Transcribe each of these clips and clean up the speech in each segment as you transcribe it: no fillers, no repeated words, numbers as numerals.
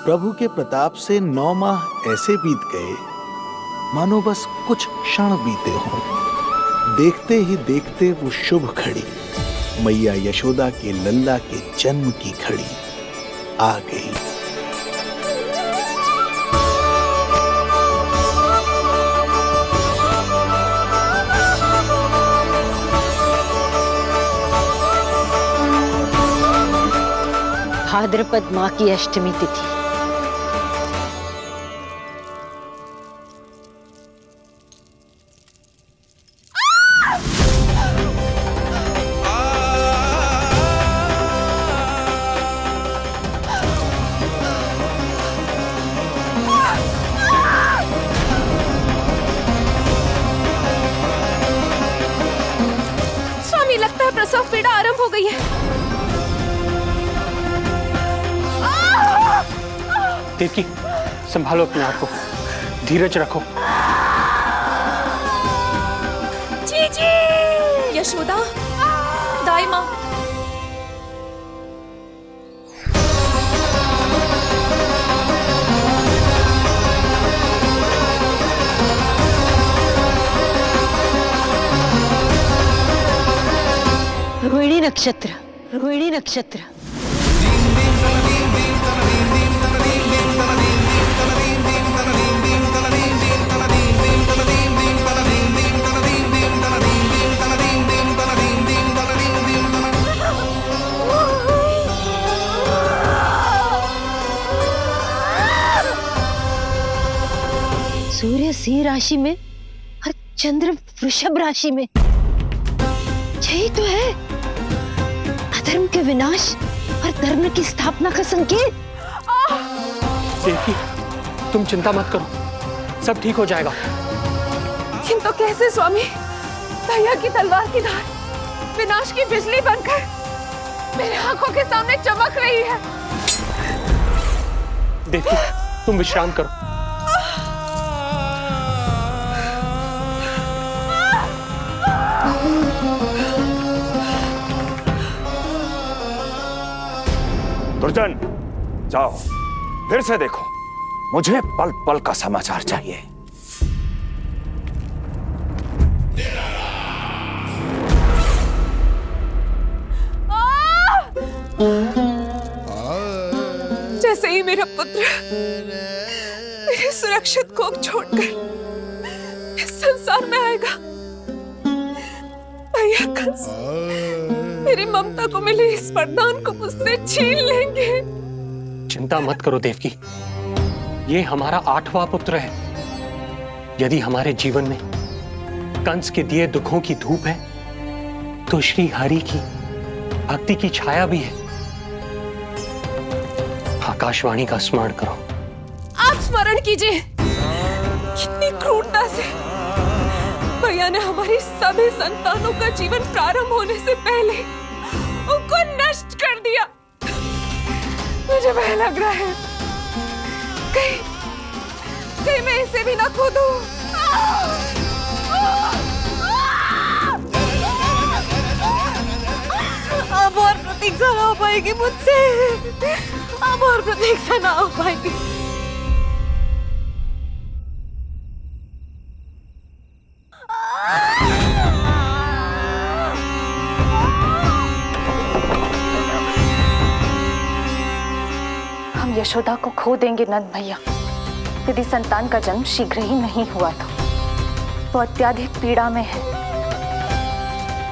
प्रभु के प्रताप से 9 माह ऐसे बीत गए मानो बस कुछ क्षण बीते हों। देखते ही देखते वो शुभ घड़ी, मैया यशोदा के लल्ला के जन्म की घड़ी आ गई। भाद्रपद माह की अष्टमी तिथि। स्वामी, लगता है प्रसव पीड़ा आरंभ हो गई है। देवकी, संभालो अपने आप को, धीरज रखो। जीजी, यशोदा, दाई माँ। रोहिणी नक्षत्र, रोहिणी नक्षत्र। सूर्य सिंह राशि में और चंद्र वृषभ राशि में। यही तो है अधर्म के विनाश और धर्म की स्थापना का संकेत। देवकी, तुम चिंता मत करो, सब ठीक हो जाएगा। किंतु कैसे स्वामी? भैया की तलवार की धार विनाश की बिजली बनकर मेरे आंखों के सामने चमक रही है। देवकी, तुम विश्राम करो। दुर्जन, जाओ फिर से देखो, मुझे पल पल का समाचार चाहिए। जैसे ही मेरा पुत्र मेरे सुरक्षित कोख छोड़कर इस संसार में आएगा, भैया कंस मेरी ममता को मिले इस वरदान को मुझसे छीन लेंगे। चिंता मत करो देवकी, ये हमारा 8वां पुत्र है। यदि हमारे जीवन में कंस के दिए दुखों की धूप है, तो श्री हरि की भक्ति की छाया भी है। आकाशवाणी का स्मरण करो। आप स्मरण कीजिए, कितनी क्रूरता से भैया ने हमारी सभी संतानों का जीवन प्रारंभ होने से पहले उनको नष्ट कर दिया। मुझे भय लग रहा है, कहीं मैं इसे भी ना खो दूं। अब और प्रतीक्षा ना हो पाएगी मुझसे, अब और प्रतीक्षा ना हो पाएगी। हम यशोदा को खो देंगे नंद भैया, यदि संतान का जन्म शीघ्र ही नहीं हुआ तो। वो अत्यधिक पीड़ा में है।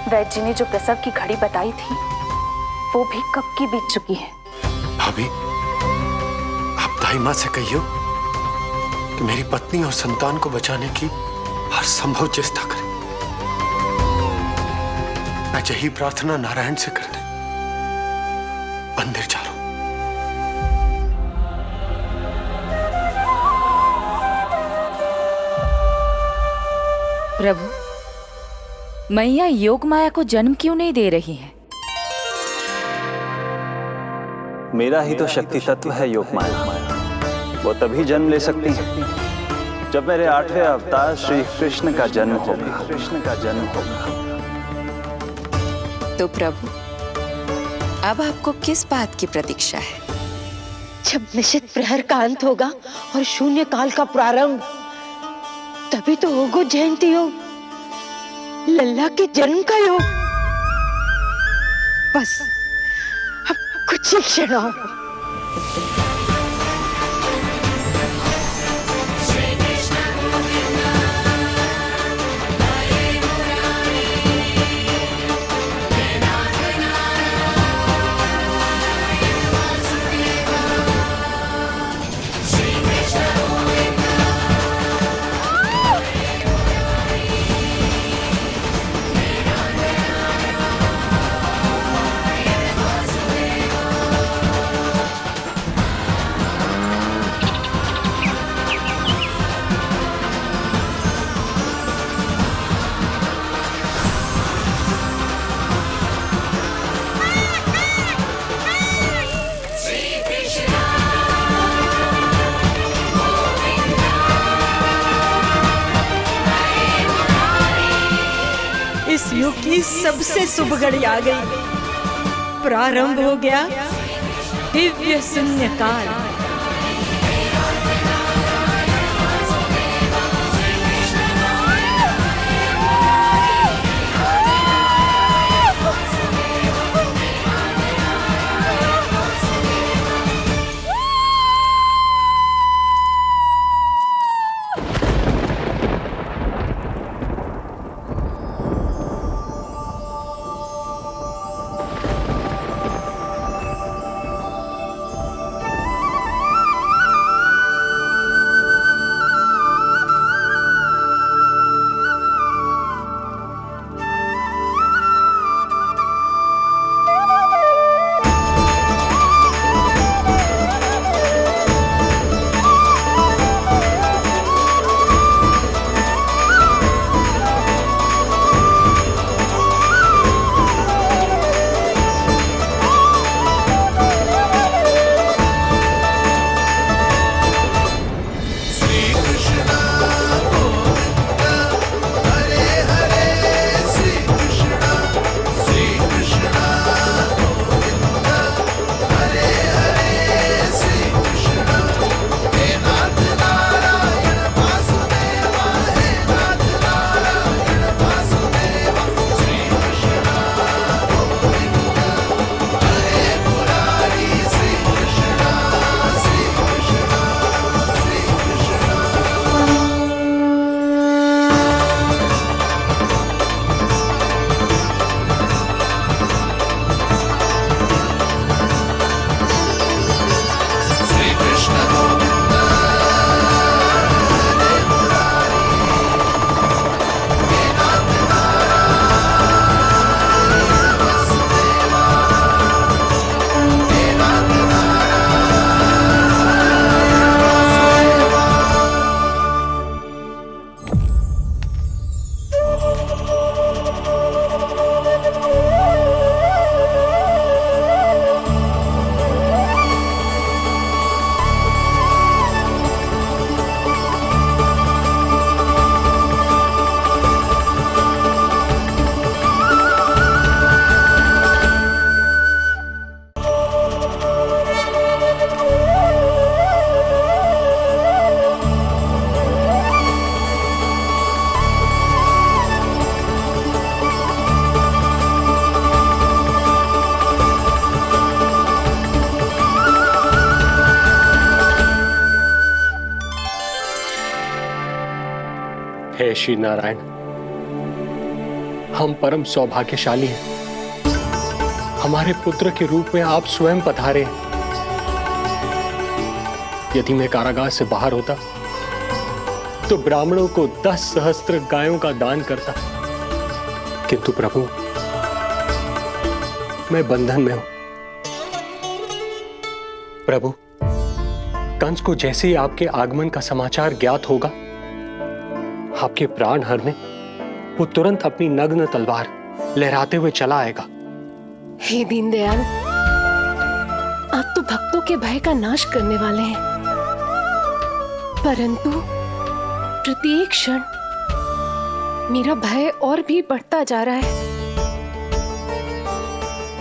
वैद्य जी ने जो प्रसव की घड़ी बताई थी, वो भी कब की बीत चुकी है। भाभी, आप दाई माँ से कहियो कि मेरी पत्नी और संतान को बचाने की हर संभव चेष्टा करें। मैं यही प्रार्थना नारायण से करने मंदिर जा रहा हूं। प्रभु, मैया योग माया को जन्म क्यों नहीं दे रही है? मेरा ही तो शक्ति तत्व है योग माया। वो तभी जन्म ले सकती है जब मेरे 8वें अवतार श्री कृष्ण का जन्म होगा। कृष्ण का जन्म होगा। तो प्रभु, अब आपको किस बात की प्रतीक्षा है? जब निश्चित प्रहर का अंत होगा और शून्य काल का प्रारंभ, तभी तो होगा जयंती योग, लल्ला के जन्म का योग। बस अब कुछ ही क्षण और। इस युग की सबसे शुभ घड़ी आ गई। प्रारंभ हो गया दिव्य शून्य काल। हे श्री नारायण, हम परम सौभाग्यशाली हैं। हमारे पुत्र के रूप में आप स्वयं पधारे हैं। यदि मैं कारागार से बाहर होता तो ब्राह्मणों को 10 सहस्त्र गायों का दान करता, किंतु प्रभु मैं बंधन में हूं। प्रभु, कंस को जैसे ही आपके आगमन का समाचार ज्ञात होगा, आपके प्राण हरने वो तुरंत अपनी नग्न तलवार लहराते हुए चला आएगा। हे दीनदयाल, आप तो भक्तों के भय का नाश करने वाले हैं, परंतु प्रत्येक क्षण मेरा भय और भी बढ़ता जा रहा है।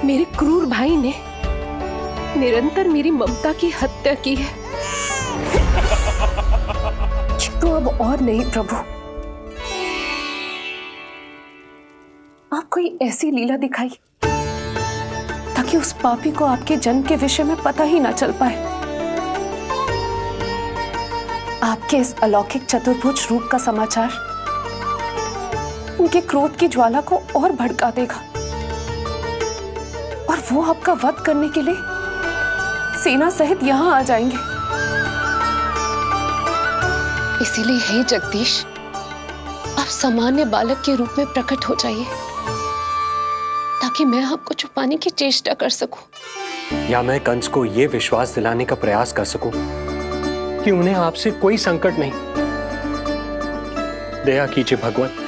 मेरे क्रूर भाई ने निरंतर मेरी ममता की हत्या की है। तो अब और नहीं प्रभु, आप कोई ऐसी लीला दिखाई ताकि उस पापी को आपके जन्म के विषय में पता ही ना चल पाए। आपके इस अलौकिक चतुर्भुज रूप का समाचार उनके क्रोध की ज्वाला को और भड़का देगा और वो आपका वध करने के लिए सेना सहित यहां आ जाएंगे। इसीलिए हे जगदीश, आप सामान्य बालक के रूप में प्रकट हो जाइए ताकि मैं आपको छुपाने की चेष्टा कर सकूं। या मैं कंस को यह विश्वास दिलाने का प्रयास कर सकूं कि उन्हें आपसे कोई संकट नहीं। दया कीजिए भगवान।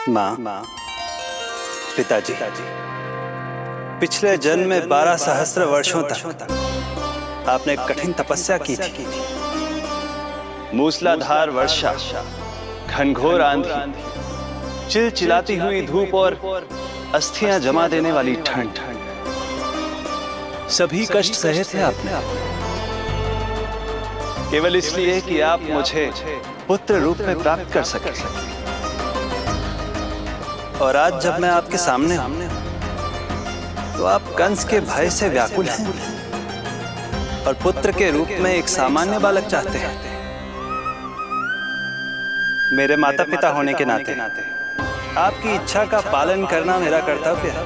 माँ, पिताजी, पिछले जन्म में 12 सहस्त्र वर्षों तक आपने कठिन तपस्या की थी। मूसलाधार वर्षा, घनघोर आंधी, चिलचिलाती हुई धूप और अस्थियां जमा देने वाली ठंड, सभी कष्ट सहे थे आपने, केवल इसलिए कि आप मुझे पुत्र रूप में प्राप्त कर सके। और आज जब मैं आपके सामने हूं तो आप कंस के भय से व्याकुल हैं और पुत्र के रूप में एक सामान्य बालक चाहते हैं। मेरे माता पिता होने के नाते आपकी इच्छा का पालन करना मेरा कर्तव्य है।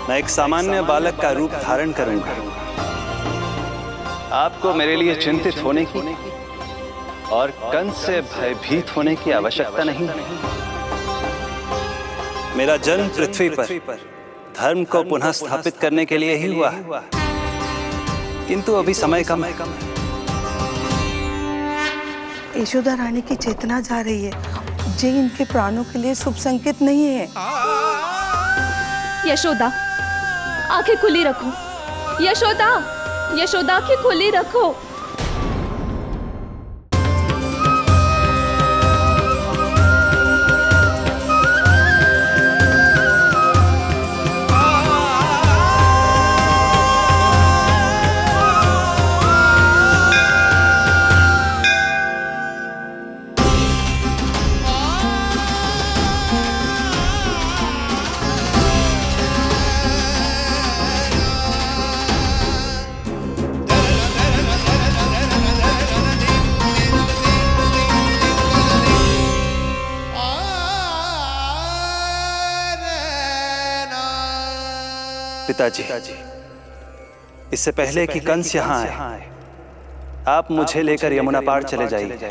मैं एक सामान्य बालक का रूप धारण करूंगा। आपको मेरे लिए चिंतित होने की और कंस से भयभीत होने की आवश्यकता नहीं। मेरा जन्म पृथ्वी पर धर्म को पुनः स्थापित करने के लिए ही हुआ है, किंतु अभी समय कम है। यशोदा रानी की चेतना जा रही है, ये इनके प्राणों के लिए शुभ संकेत नहीं है। यशोदा, आंखें खुली रखो। यशोदा, यशोदा आंखें खुली रखो। पिताजी, इससे पहले कि कंस यहाँ आए, आप मुझे लेकर यमुना पार चले जाइए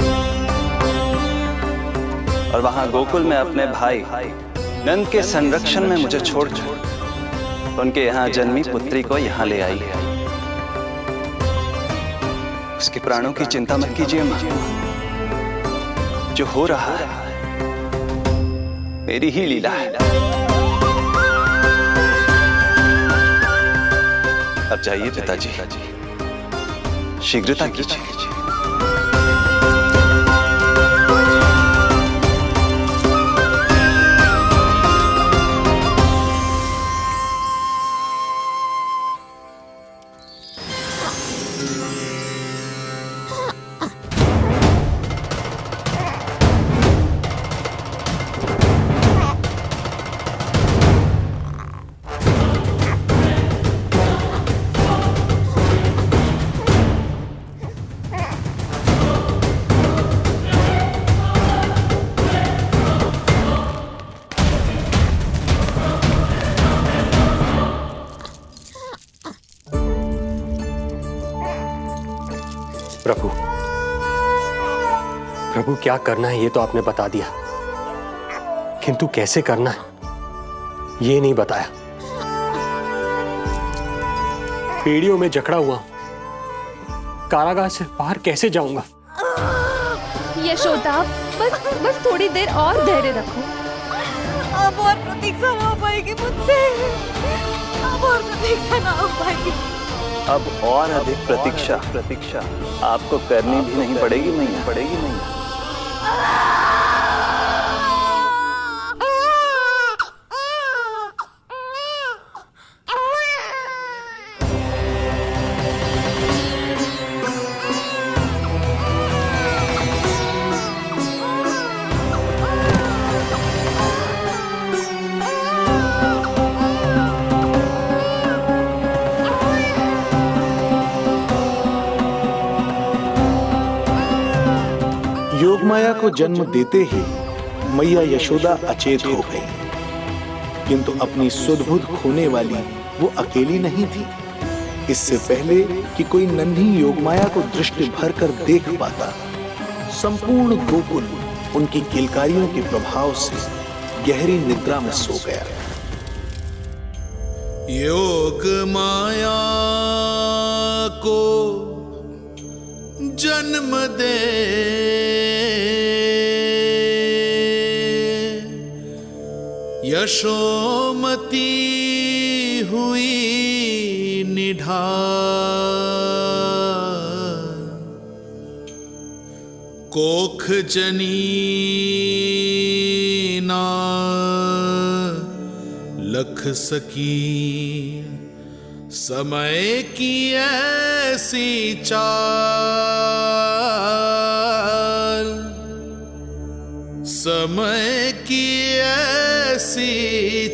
और वहां गोकुल में अपने भाई नंद के संरक्षण में मुझे छोड़कर उनके यहाँ जन्मी पुत्री को यहाँ ले आई। उसके प्राणों की चिंता मत कीजिए मां, जो हो रहा है मेरी ही लीला है। अब जाइए पिताजी, शीघ्रता कीजिए। प्रभु क्या करना है ये तो आपने बता दिया, किंतु कैसे करना है ये नहीं बताया। पेड़ियों में जकड़ा हुआ कारागार से बाहर कैसे जाऊंगा? यशोदा, बस थोड़ी देर और धैर्य रखो। अब और प्रतीक्षा ना हो पाएगी मुझसे, अब और प्रतीक्षा ना हो पाएगी। अब और अधिक प्रतीक्षा आपको करनी भी नहीं पड़ेगी मैया। योगमाया को जन्म देते ही मैया यशोदा अचेत हो गई, किंतु अपनी सुध-बुध खोने वाली वो अकेली नहीं थी। इससे पहले कि कोई नन्ही योगमाया को दृष्टि भर कर देख पाता, संपूर्ण गोकुल उनकी किलकारियों के प्रभाव से गहरी निद्रा में सो गया। योग माया को जन्म दे यशोमती हुई निढाल, कोख जनी ना लख सकी, समय की ऐसी चाल, समय की ऐसी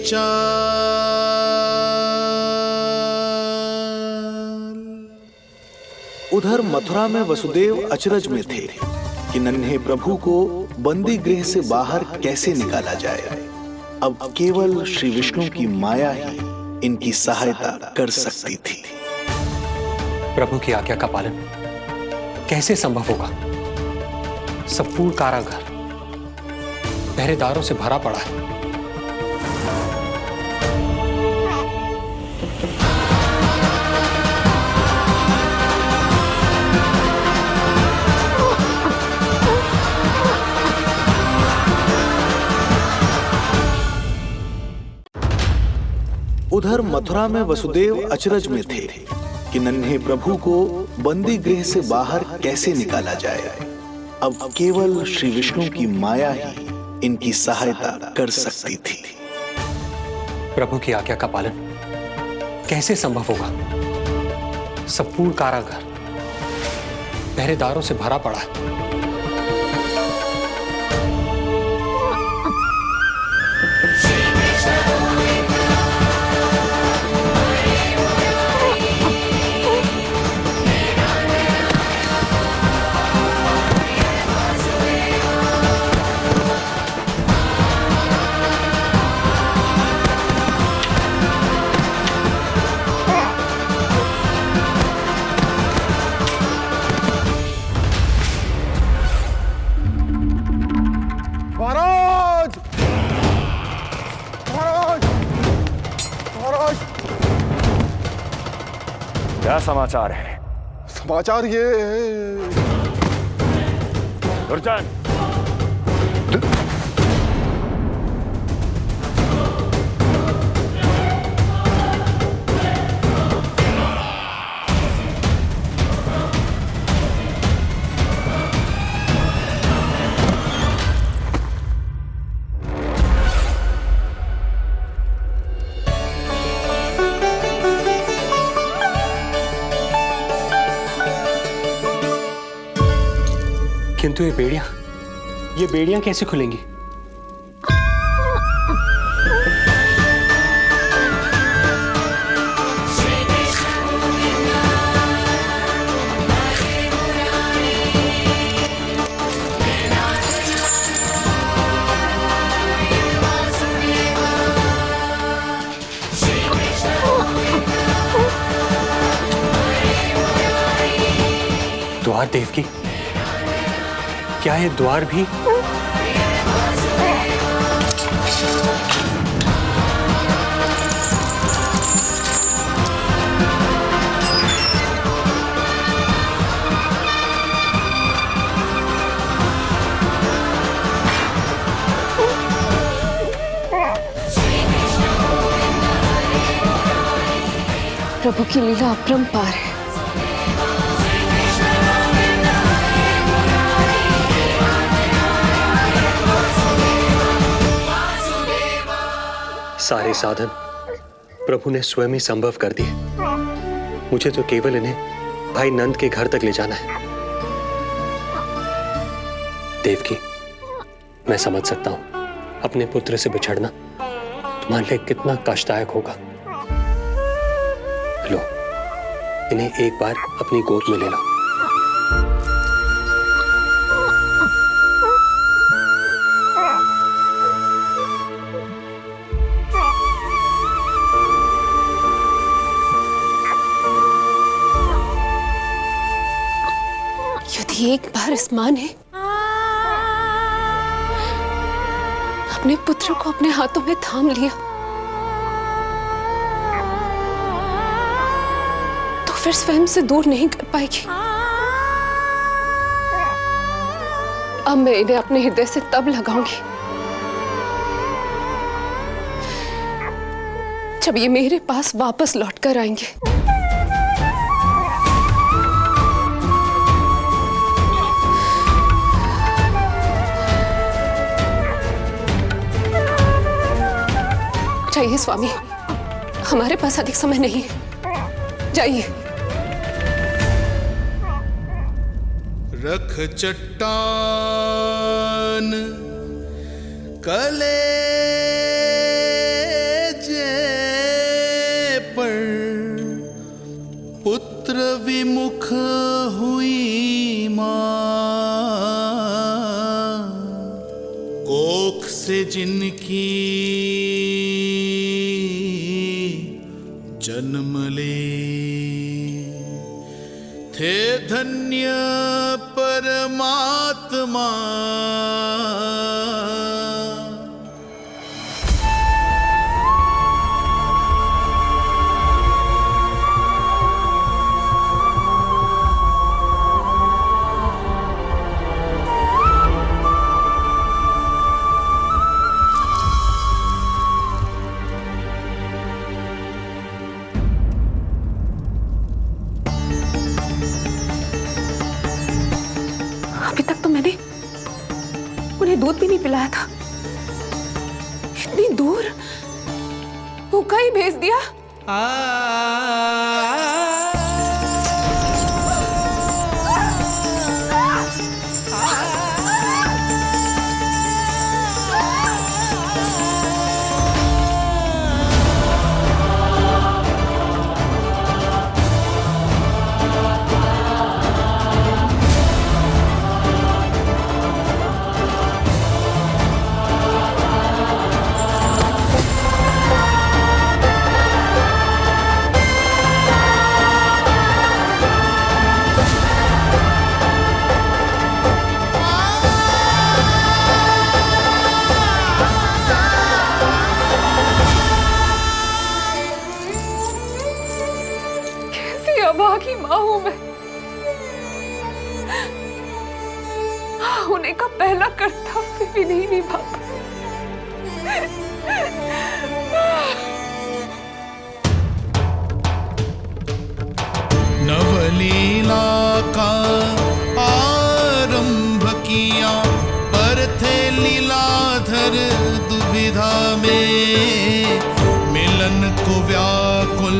चाल। उधर मथुरा में वसुदेव अचरज में थे कि नन्हे प्रभु को बंदी गृह से बाहर कैसे निकाला जाए। अब केवल श्री विष्णु की माया ही इनकी सहायता कर सकती थी। प्रभु की आज्ञा का पालन कैसे संभव होगा? संपूर्ण कारागार पहरेदारों से भरा पड़ा है। उधर मथुरा में वसुदेव अचरज में थे कि नन्हे प्रभु को बंदी गृह से बाहर कैसे निकाला जाए। अब केवल श्री विष्णु की माया ही इनकी सहायता कर सकती थी। प्रभु की आज्ञा का पालन कैसे संभव होगा? संपूर्ण कारागार पहरेदारों से भरा पड़ा है। क्या समाचार है? समाचार ये दुर्जन, किंतु ये बेड़ियां कैसे खुलेंगी? द्वार देव की क्या ये द्वार भी? प्रभु की लीला अपरंपार है। सारे साधन प्रभु ने स्वयं ही संभव कर दिए। मुझे तो केवल इन्हें भाई नंद के घर तक ले जाना है। देवकी, मैं समझ सकता हूं अपने पुत्र से बिछड़ना तुम्हारे लिए कितना कष्टदायक होगा। लो, इन्हें एक बार अपनी गोद में ले लो। यदि एक बार इस मां ने अपने पुत्र को अपने हाथों में थाम लिया तो फिर स्वयं से दूर नहीं कर पाएगी। अब मैं इन्हें अपने हृदय से तब लगाऊंगी जब ये मेरे पास वापस लौटकर आएंगे। जाइए स्वामी, हमारे पास अधिक समय नहीं है। जाइए। रख चट्टान कलेजे पर, पुत्र विमुख हुई मां, कोख से जिनकी जन्म ले, थे धन्य परमात्मा। अभी तक तो मैंने उन्हें दूध भी नहीं पिलाया था। इतनी दूर भूखा ही भेज दिया। अभागी मां हूं मैं। होने का पहला कर्तव्य भी नहीं निभा पाई। नवलीला का आरंभ किया, पर थे लीलाधर दुविधा में, मिलन को व्याकुल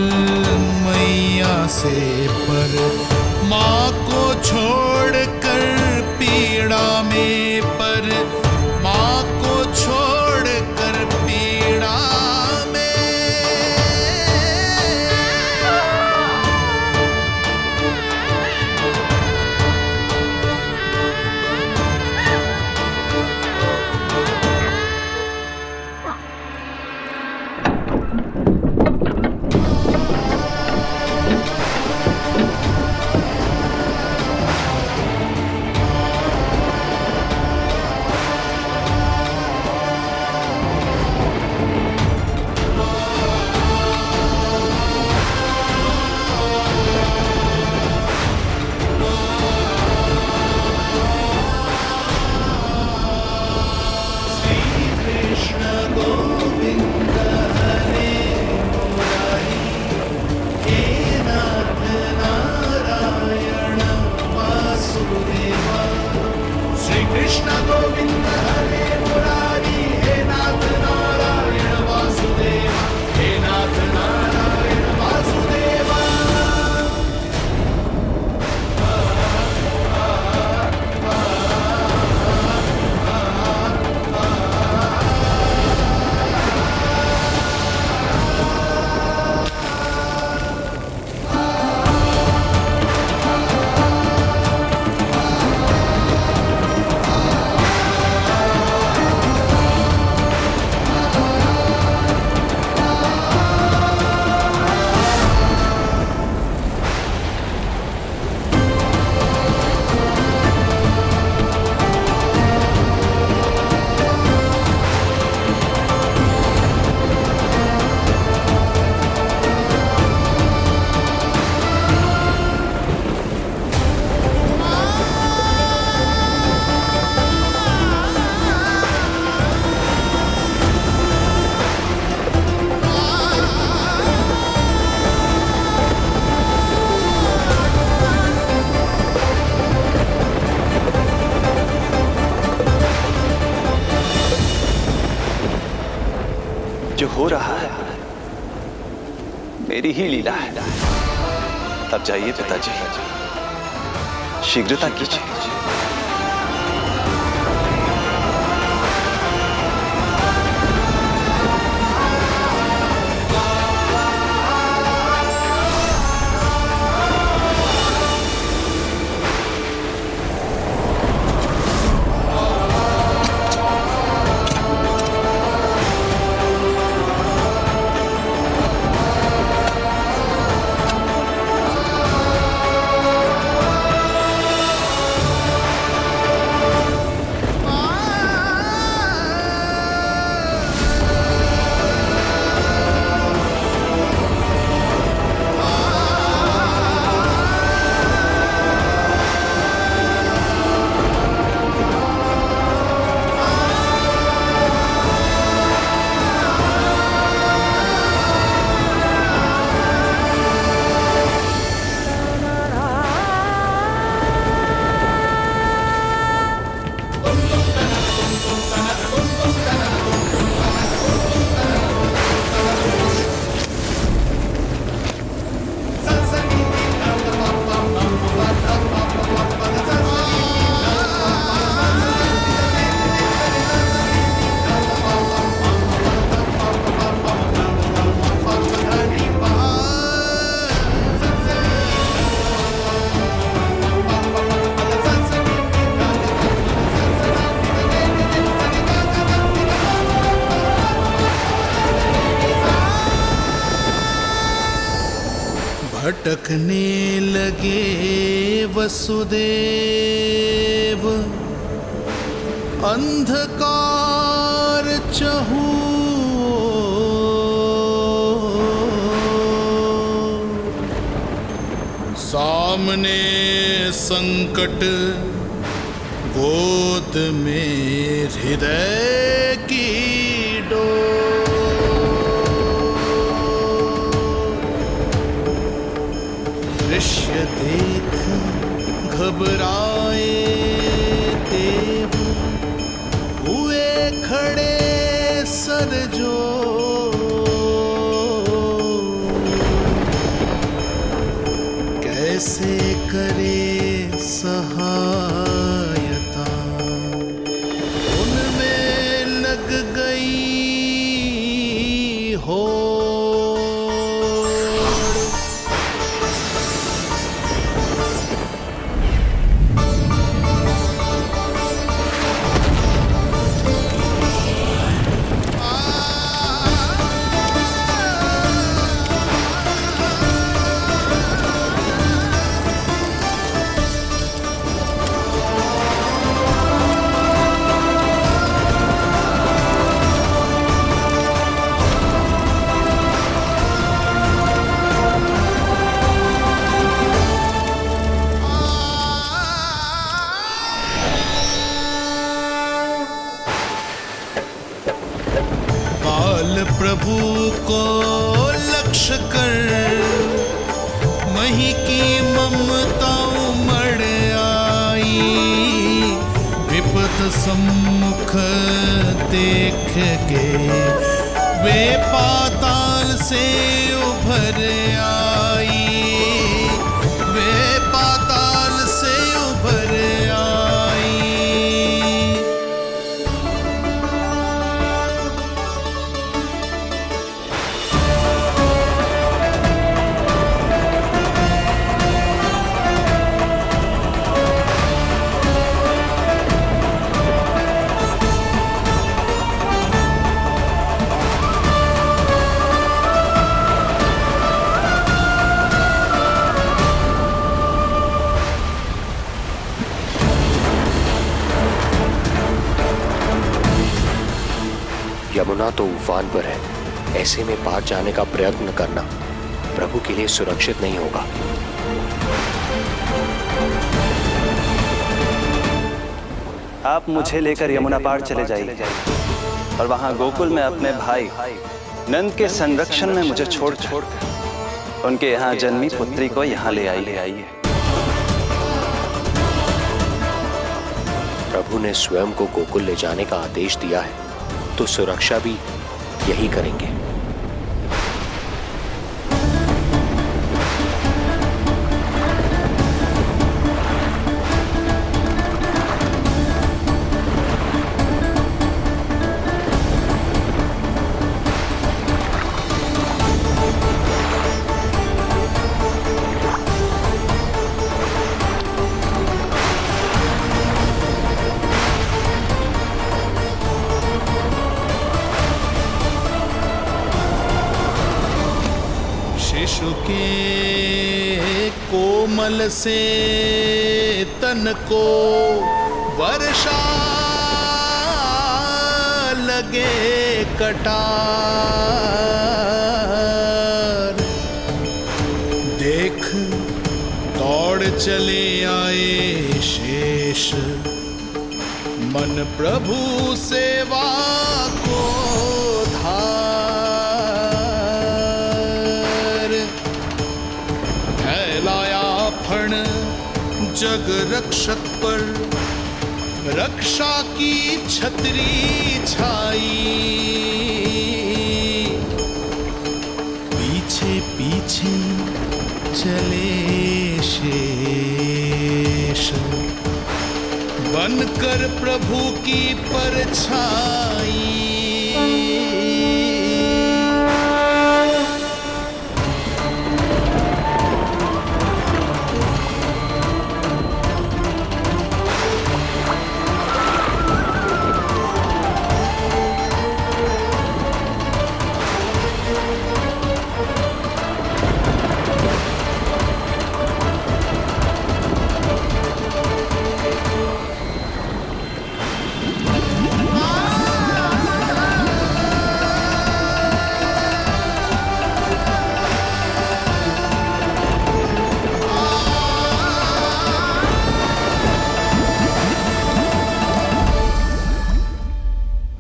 मैया से, पर माँ को छोड़कर पीड़ा में, पर माँ को छोड़कर पीड़ा में। जो हो रहा है मेरी ही लीला है। अब जाइए पिताजी, शीघ्रता कीजिए। भटकने लगे वसुदेव, अंधकार चहूओर। सामने संकट, गोद में हृदय की दृश्य देख घबराए देव, हुए खड़े सर जो। कैसे करे सहायता, उनमें लग गई हो। प्रभु को लक्ष्य कर मही की ममता उमड़ आई। विपद सम्मुख देख के वे पाताल से उभर आई। वे पाताल से उभर आई। यमुना तो उफान पर है, ऐसे में पार जाने का प्रयत्न करना प्रभु के लिए सुरक्षित नहीं होगा। आप मुझे लेकर यमुना पार चले जाइए और वहां गोकुल में अपने भाई नंद के संरक्षण में मुझे छोड़ उनके यहाँ जन्मी पुत्री को यहाँ ले आइए। प्रभु ने स्वयं को गोकुल ले जाने का आदेश दिया है, तो सुरक्षा भी यही करेंगे। शिशु के कोमल से तन को वर्षा लगे कटार, देख दौड़ चले आए शेष मन प्रभु सेवा को धार, फैलाया फण जग रक्षक पर रक्षा की छतरी छाई, पीछे पीछे चले शेष बनकर प्रभु की परछाई।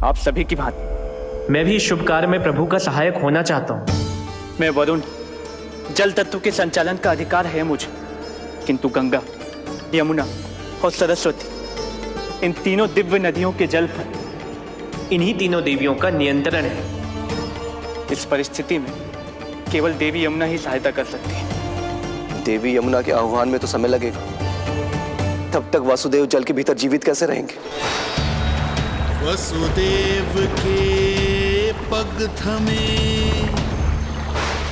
आप सभी की भांति मैं भी इस शुभ कार्य में प्रभु का सहायक होना चाहता हूँ। मैं वरुण, जल तत्व के संचालन का अधिकार है मुझे, किंतु गंगा, यमुना और सरस्वती, इन तीनों दिव्य नदियों के जल पर इन्हीं तीनों देवियों का नियंत्रण है। इस परिस्थिति में केवल देवी यमुना ही सहायता कर सकती है। देवी यमुना के आह्वान में तो समय लगेगा, तब तक वासुदेव जल के भीतर जीवित कैसे रहेंगे? वसुदेव के पग थमे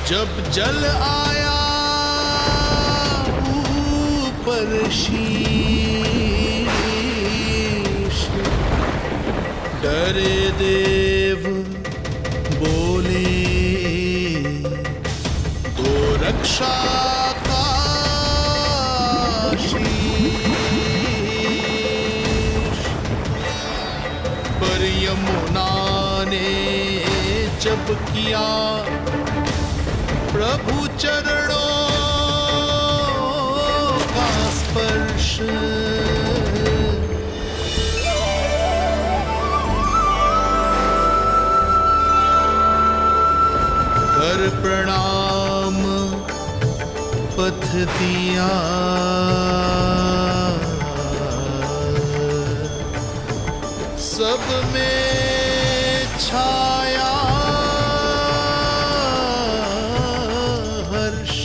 जब जल आया ऊपर शीश, डरे देव बोले तो रक्षा का पर यमुना ने जब किया प्रभु चरणों का स्पर्श, कर प्रणाम पथ दिया, सब में छाया हर्ष।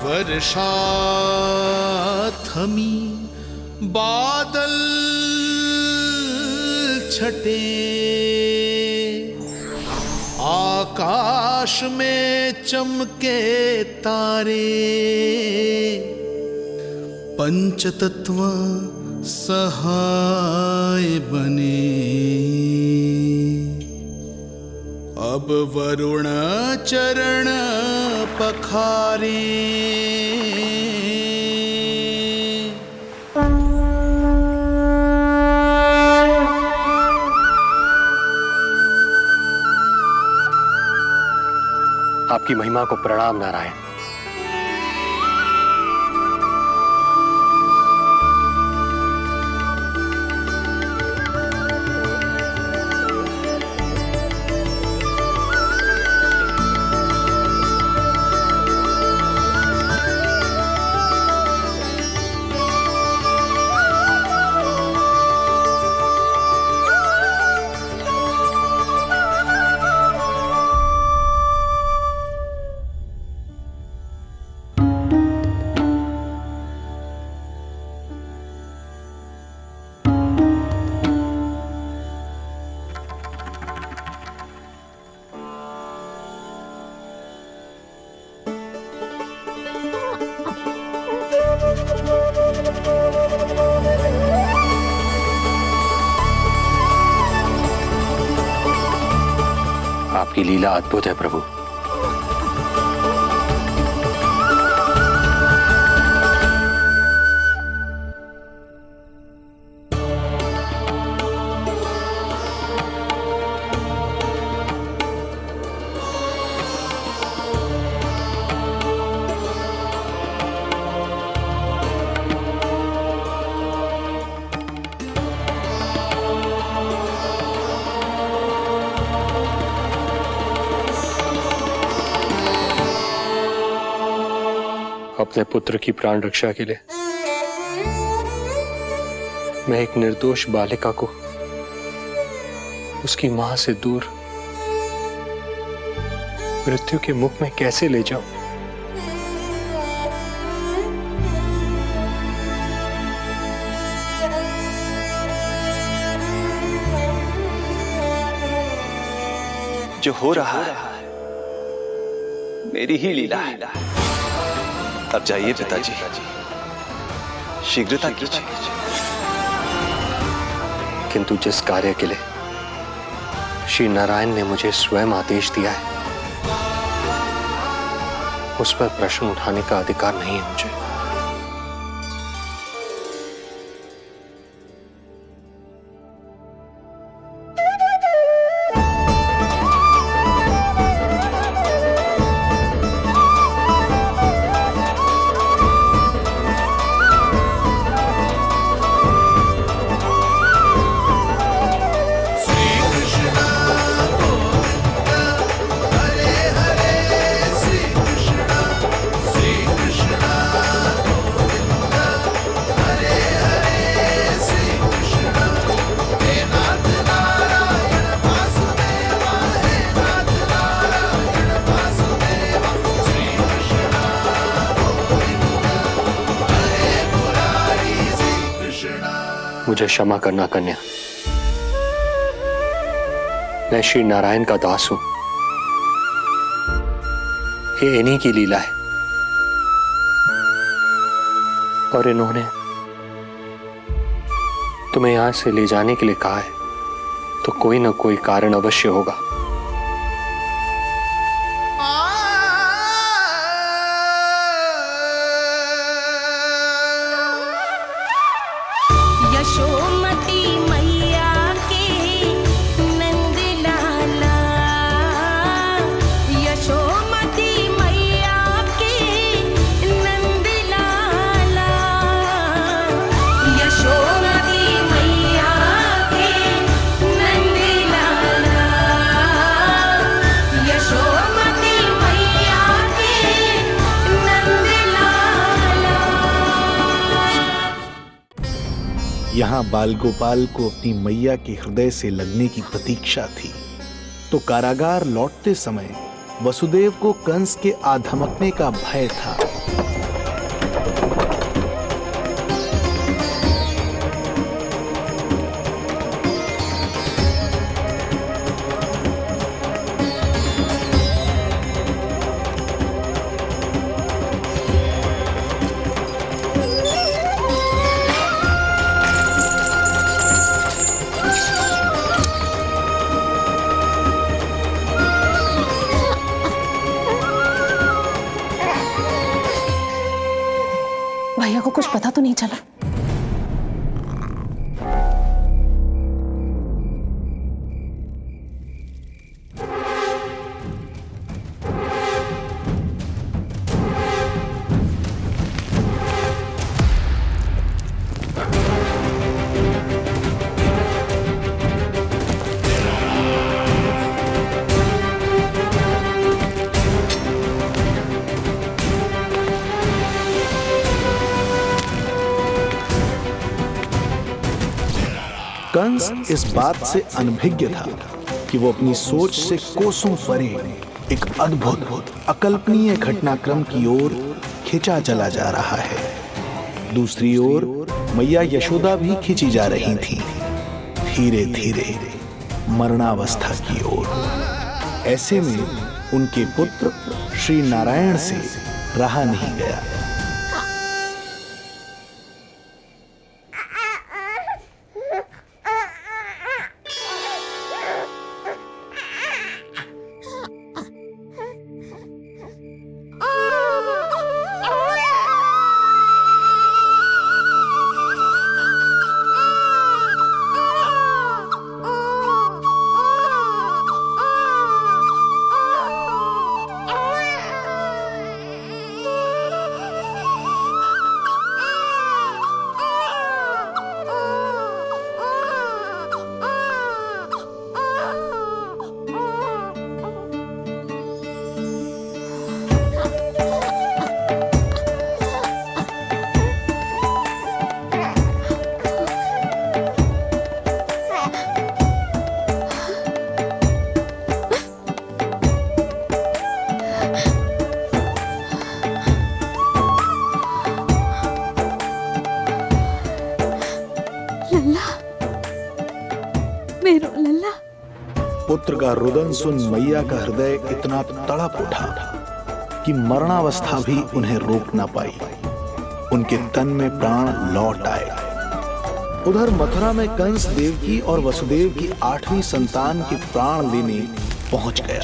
वर्षा थमी बादल छटे, आकाश आकाश में चमके तारे, पंचतत्व सहाय बने। अब वरुण चरण पखारे, आपकी महिमा को प्रणाम नारायण। आपकी लीला अद्भुत है प्रभु। अपने पुत्र की प्राण रक्षा के लिए मैं एक निर्दोष बालिका को उसकी मां से दूर मृत्यु के मुख में कैसे ले जाऊं? जो हो रहा है मेरी ही लीला है। अब जाइए पिताजी, शीघ्रता कीजिए। किंतु जिस कार्य के लिए श्री नारायण ने मुझे स्वयं आदेश दिया है, उस पर प्रश्न उठाने का अधिकार नहीं है मुझे। मुझे क्षमा करना कन्या, मैं श्री नारायण का दास हूं। ये इन्हीं की लीला है और इन्होंने तुम्हें यहां से ले जाने के लिए कहा है, तो कोई ना कोई कारण अवश्य होगा। यशोमती मैया के नंद लाला, यशोमती मैया के नंद लाला, यशोमती मैया के नंद लाला, यशोमती मैया के नंद लाला। यहाँ बाल गोपाल को अपनी मैया के हृदय से लगने की प्रतीक्षा थी, तो कारागार लौटते समय वसुदेव को कंस के आधमकने का भय था। को कुछ पता तो नहीं चला? कंस इस बात से अनभिज्ञ था कि वो अपनी सोच से कोसों परे एक अद्भुत अकल्पनीय घटनाक्रम की ओर खिंचा चला जा रहा है। दूसरी ओर मैया यशोदा भी खिंची जा रही थी, धीरे धीरे मरणावस्था की ओर। ऐसे में उनके पुत्र श्री नारायण से रहा नहीं गया। पुत्र का रुदन सुन मैया का हृदय इतना तड़प उठा कि मरणावस्था भी उन्हें रोक न पाई। उनके तन में प्राण लौट आए। उधर मथुरा में कंस देवकी और वसुदेव की 8वीं संतान के प्राण लेने पहुंच गया।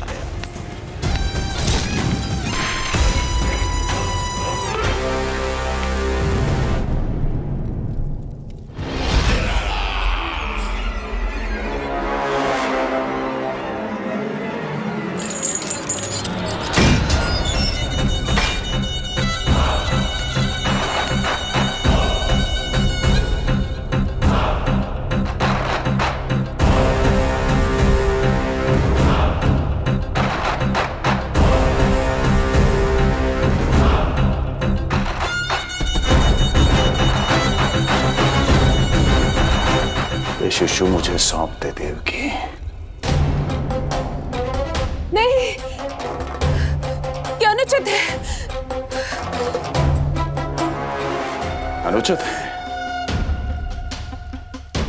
शिशु मुझे सौंप दे देवकी। नहीं, क्या अनुचित है? अनुचित है?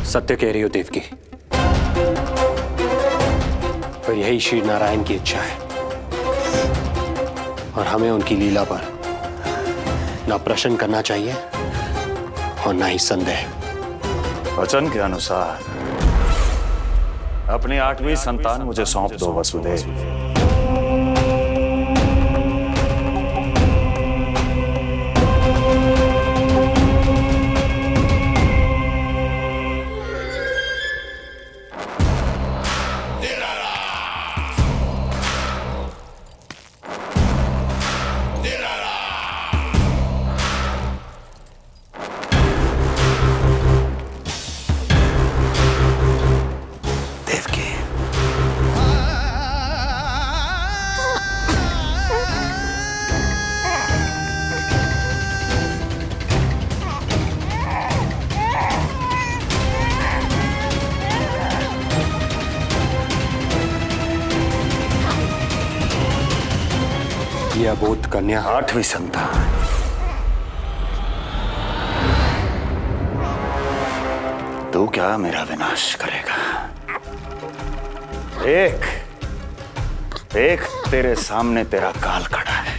सत्य कह रही हो देवकी, पर यही श्री नारायण की इच्छा है और हमें उनकी लीला पर ना प्रश्न करना चाहिए और ना ही संदेह। वचन के अनुसार अपनी 8वीं संतान मुझे सौंप दो वसुदेव। यह अबोध कन्या 8वीं संतान। तू क्या मेरा विनाश करेगा? एक तेरे सामने तेरा काल खड़ा है।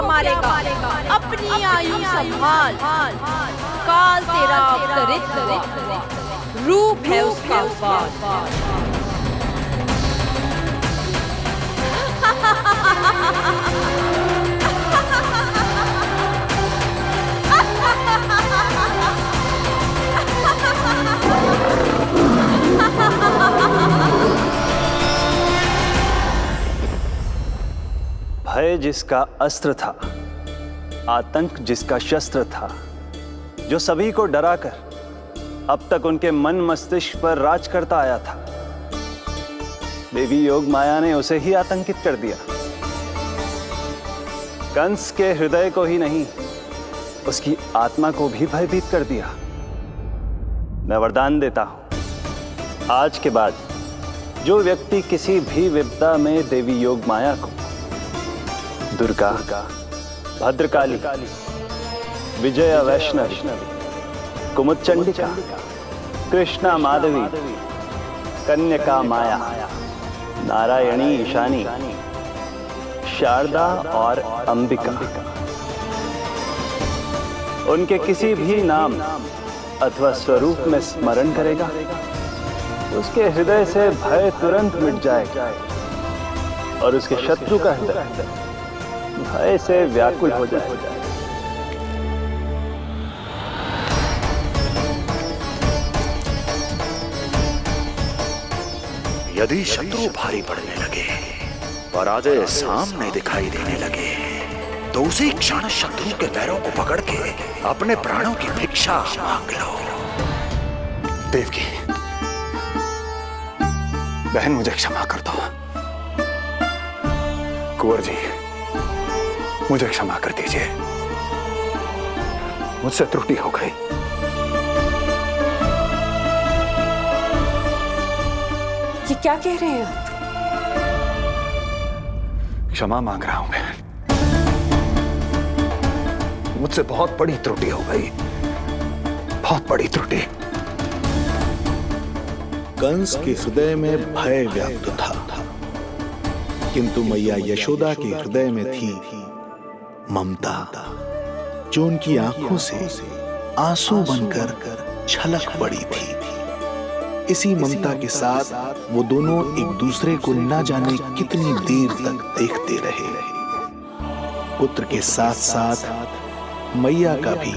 मारेगा? अपनी आयु संभाल, काल तेरा अवतरित रूप है उसका वार। भय जिसका अस्त्र था, आतंक जिसका शस्त्र था, जो सभी को डराकर अब तक उनके मन मस्तिष्क पर राज करता आया था, देवी योग माया ने उसे ही आतंकित कर दिया। कंस के हृदय को ही नहीं, उसकी आत्मा को भी भयभीत कर दिया। मैं वरदान देता हूं, आज के बाद जो व्यक्ति किसी भी विपदा में देवी योग माया को, दुर्गा, भद्रकाली, विजया वैष्णवी, कुमुदचंडिका, कृष्णा माधवी, कन्यका माया, नारायणी ईशानी, शारदा और अंबिका, उनके किसी भी नाम अथवा स्वरूप में स्मरण करेगा, उसके हृदय से भय तुरंत मिट जाएगा और उसके शत्रु का हृदय भय से व्याकुल हो जाएगा। यदि शत्रु भारी पड़ने लगे, पराजय सामने दिखाई देने लगे, तो उसी क्षण शत्रु के पैरों को पकड़ के अपने प्राणों की भिक्षा मांग लो। देवकी, बहन मुझे क्षमा कर दो। कुंवर जी, मुझे क्षमा कर दीजिए, मुझसे त्रुटि हो गई। ये क्या कह रहे हैं आप? क्षमा मांग रहा हूं बहन, मुझसे बहुत बड़ी त्रुटि हो गई, बहुत बड़ी त्रुटि। कंस के हृदय में भय व्याप्त था, किंतु मैया यशोदा के हृदय में थी ममता, जो उनकी आंखों से आंसू बनकर छलक पड़ी थी। इसी ममता के साथ वो दोनों एक दूसरे को न जाने कितनी देर तक देखते रहे। पुत्र के साथ साथ मैया का भी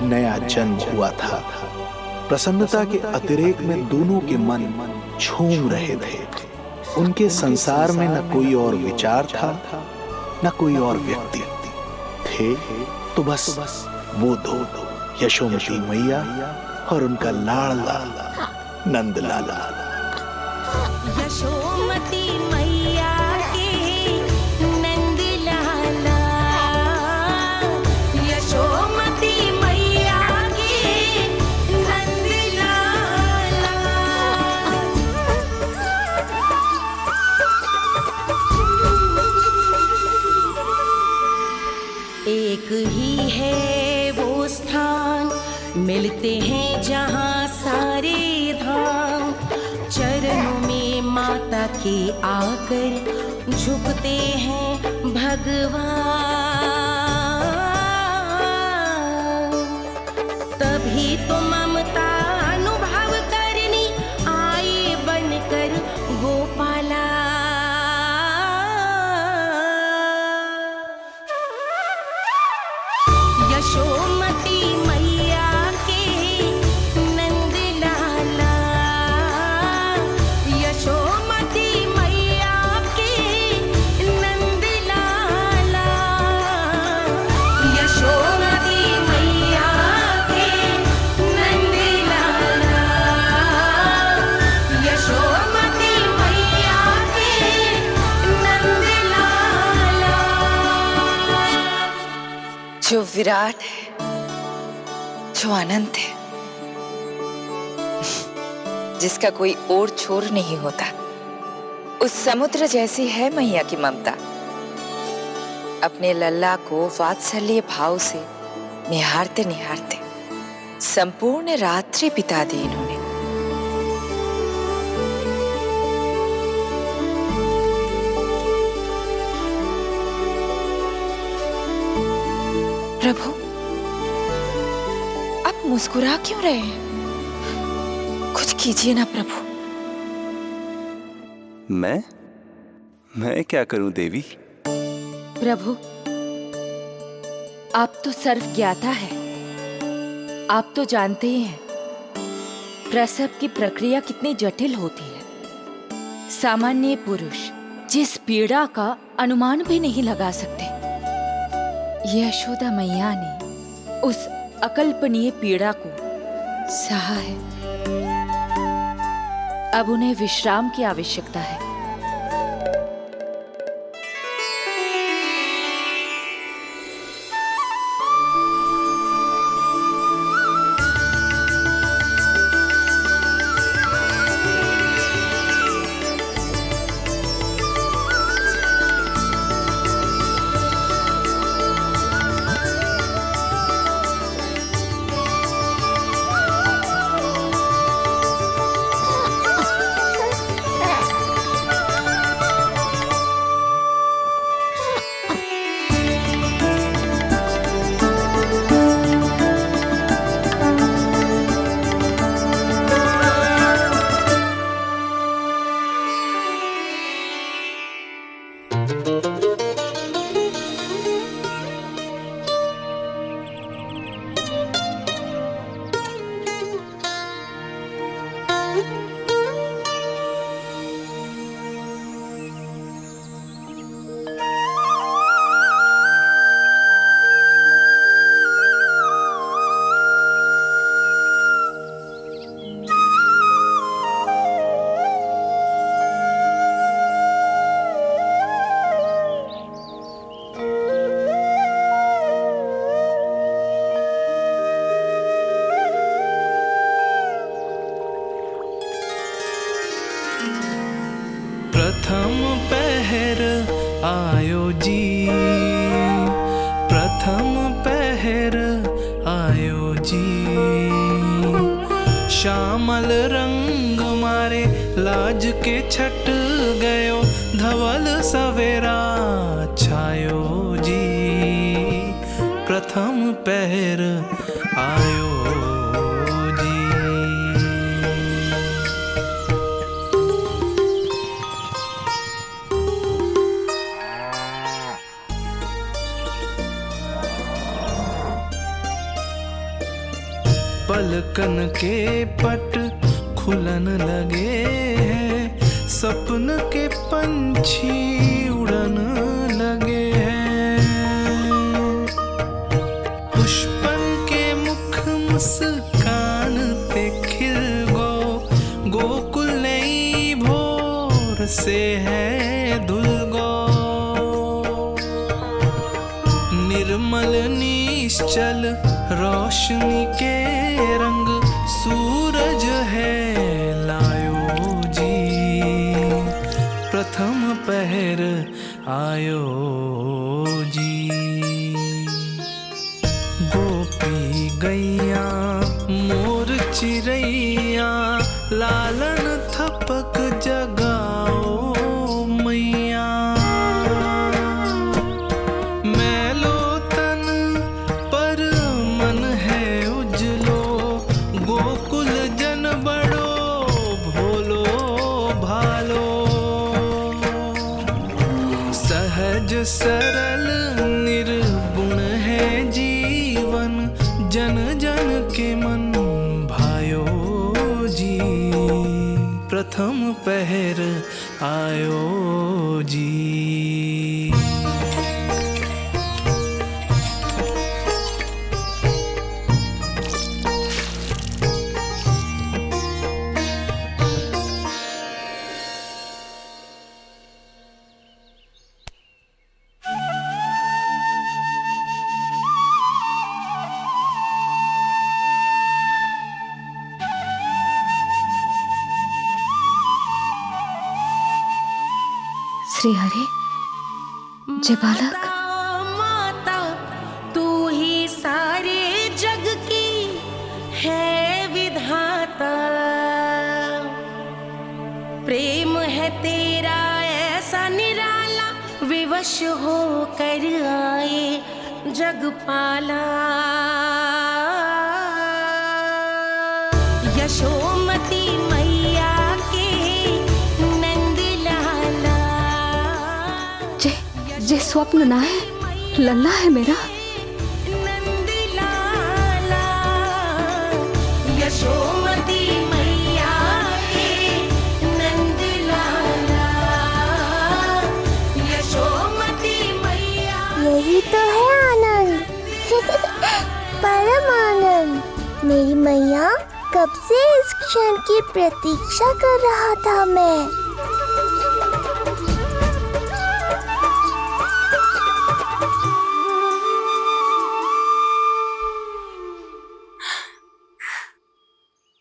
नया जन्म हुआ था। प्रसन्नता के अतिरेक में दोनों के मन झूम रहे थे। उनके संसार में न कोई और विचार था, न कोई और व्यक्ति थे, तो बस वो दो, यशोमती मैया और उनका लाडला नंद लाला। यशोमती मैया के नंद लाला, यशोमती मैया के नंद लाला। एक ही है वो स्थान, मिलते हैं जहाँ सारे धाम, चरणों में माता के आकर झुकते हैं भगवान। तभी तो ममता अनुभव करनी आए बनकर गोपाला। यशोमती मैया के नंद लाला, यशोमती मैया के नंद लाला, यशोमती मैया के नंद लाला, यशोमती मैया के नंद लाला। जो विराट है, जो अनंत है, जिसका कोई और छोर नहीं होता, उस समुद्र जैसी है मैया की ममता। अपने लल्ला को वात्सल्य भाव से निहारते निहारते संपूर्ण रात्रि बिता दी इन्होंने। प्रभु, आप मुस्कुरा क्यों रहे हैं? कुछ कीजिए ना प्रभु। मैं क्या करूं देवी? प्रभु, आप तो सर्वज्ञाता है। आप तो जानते ही हैं प्रसव की प्रक्रिया कितनी जटिल होती है। सामान्य पुरुष जिस पीड़ा का अनुमान भी नहीं लगा सकते, यशोदा मैया ने उस अकल्पनीय पीड़ा को सहा है। अब उन्हें विश्राम की आवश्यकता है। प्रथम पहर आयो जी, प्रथम पहर आयो जी। श्यामल रंग मारे लाज के छट गयो, धवल सवेरा छायो जी। प्रथम पहर आयो जी। पलकन के पट खुलन लगे हैं, सपन के पंछी उड़न लगे हैं। पुष्पन के मुख मुस्कान ते खिल गो, गोकुल नई भोर से है धुल गो। निर्मल निश्चल रोशनी के रंग सूरज है लायो जी। प्रथम पहर आयो जी। गोपी गैया मोर चिड़ैया, लालन थपक जगाओ मैया। मैलो तन पर मन है उजलो, गोकुल जन बड़ो भोलो भालो। सहज सरल निर्गुण है जीवन, जन जन के मन भायो जी। प्रथम पहर आयो जी। श्री हरि, जय बालक। माता तू ही सारे जग की है विधाता। प्रेम है तेरा ऐसा निराला, विवश हो कर आए जग पाला। यशोमती मैया के नंद लाला। जे स्वप्न ना है, लल्ला है मेरा। नंद लाला यशोमती मैया के नंद लाला। यशोमती मैया। यही तो है आनंद। परम आनंद। मेरी मैया, कब से इस क्षण की प्रतीक्षा कर रहा था मैं।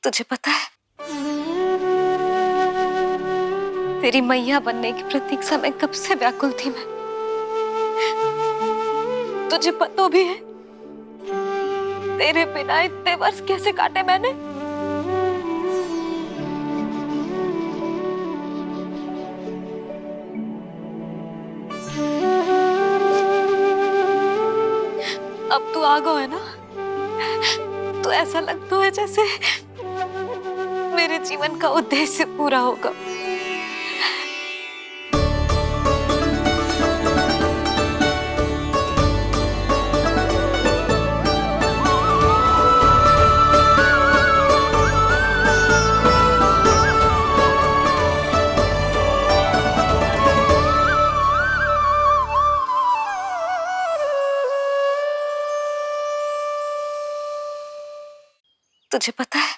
तुझे पता है, तेरी मैया बनने की प्रतीक्षा में कब से व्याकुल थी मैं। तुझे पता भी है तेरे बिना इतने वर्ष कैसे काटे मैंने। अब तू आ गया है ना, तो ऐसा लगता है जैसे मेरे जीवन का उद्देश्य पूरा होगा। तुझे पता है,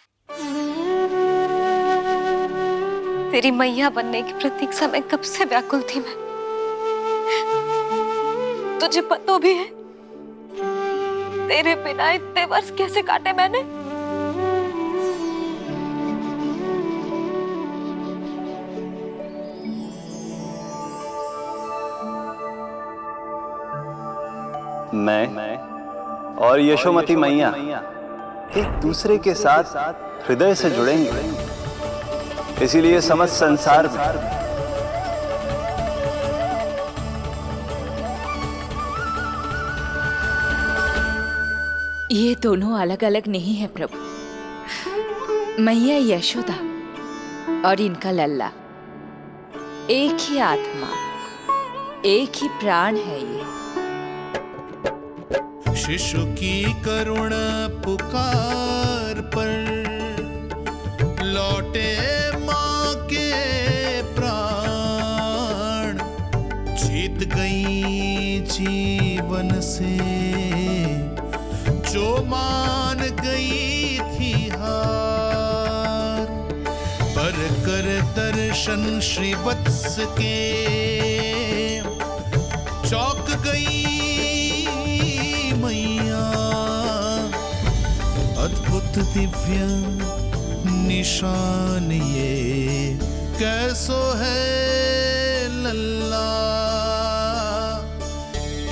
तेरी मैया बनने की प्रतीक्षा में कब से व्याकुल थी मैं। तुझे पता भी है तेरे बिना इतने वर्ष कैसे काटे मैंने। मैं और यशोमती मैया एक दूसरे के साथ हृदय से जुड़ेंगे, इसीलिए समस्त संसार में ये दोनों अलग अलग नहीं है प्रभु। मैया यशोदा और इनका लल्ला एक ही आत्मा, एक ही प्राण है ये। शिशु की करुण पुकार पर लौटे माँ के प्राण। जीत गई जीवन से जो मान गई थी हार। पर कर दर्शन श्री वत्स के चौक गई मैया। अद्भुत दिव्य निशान ये कैसो है लल्ला,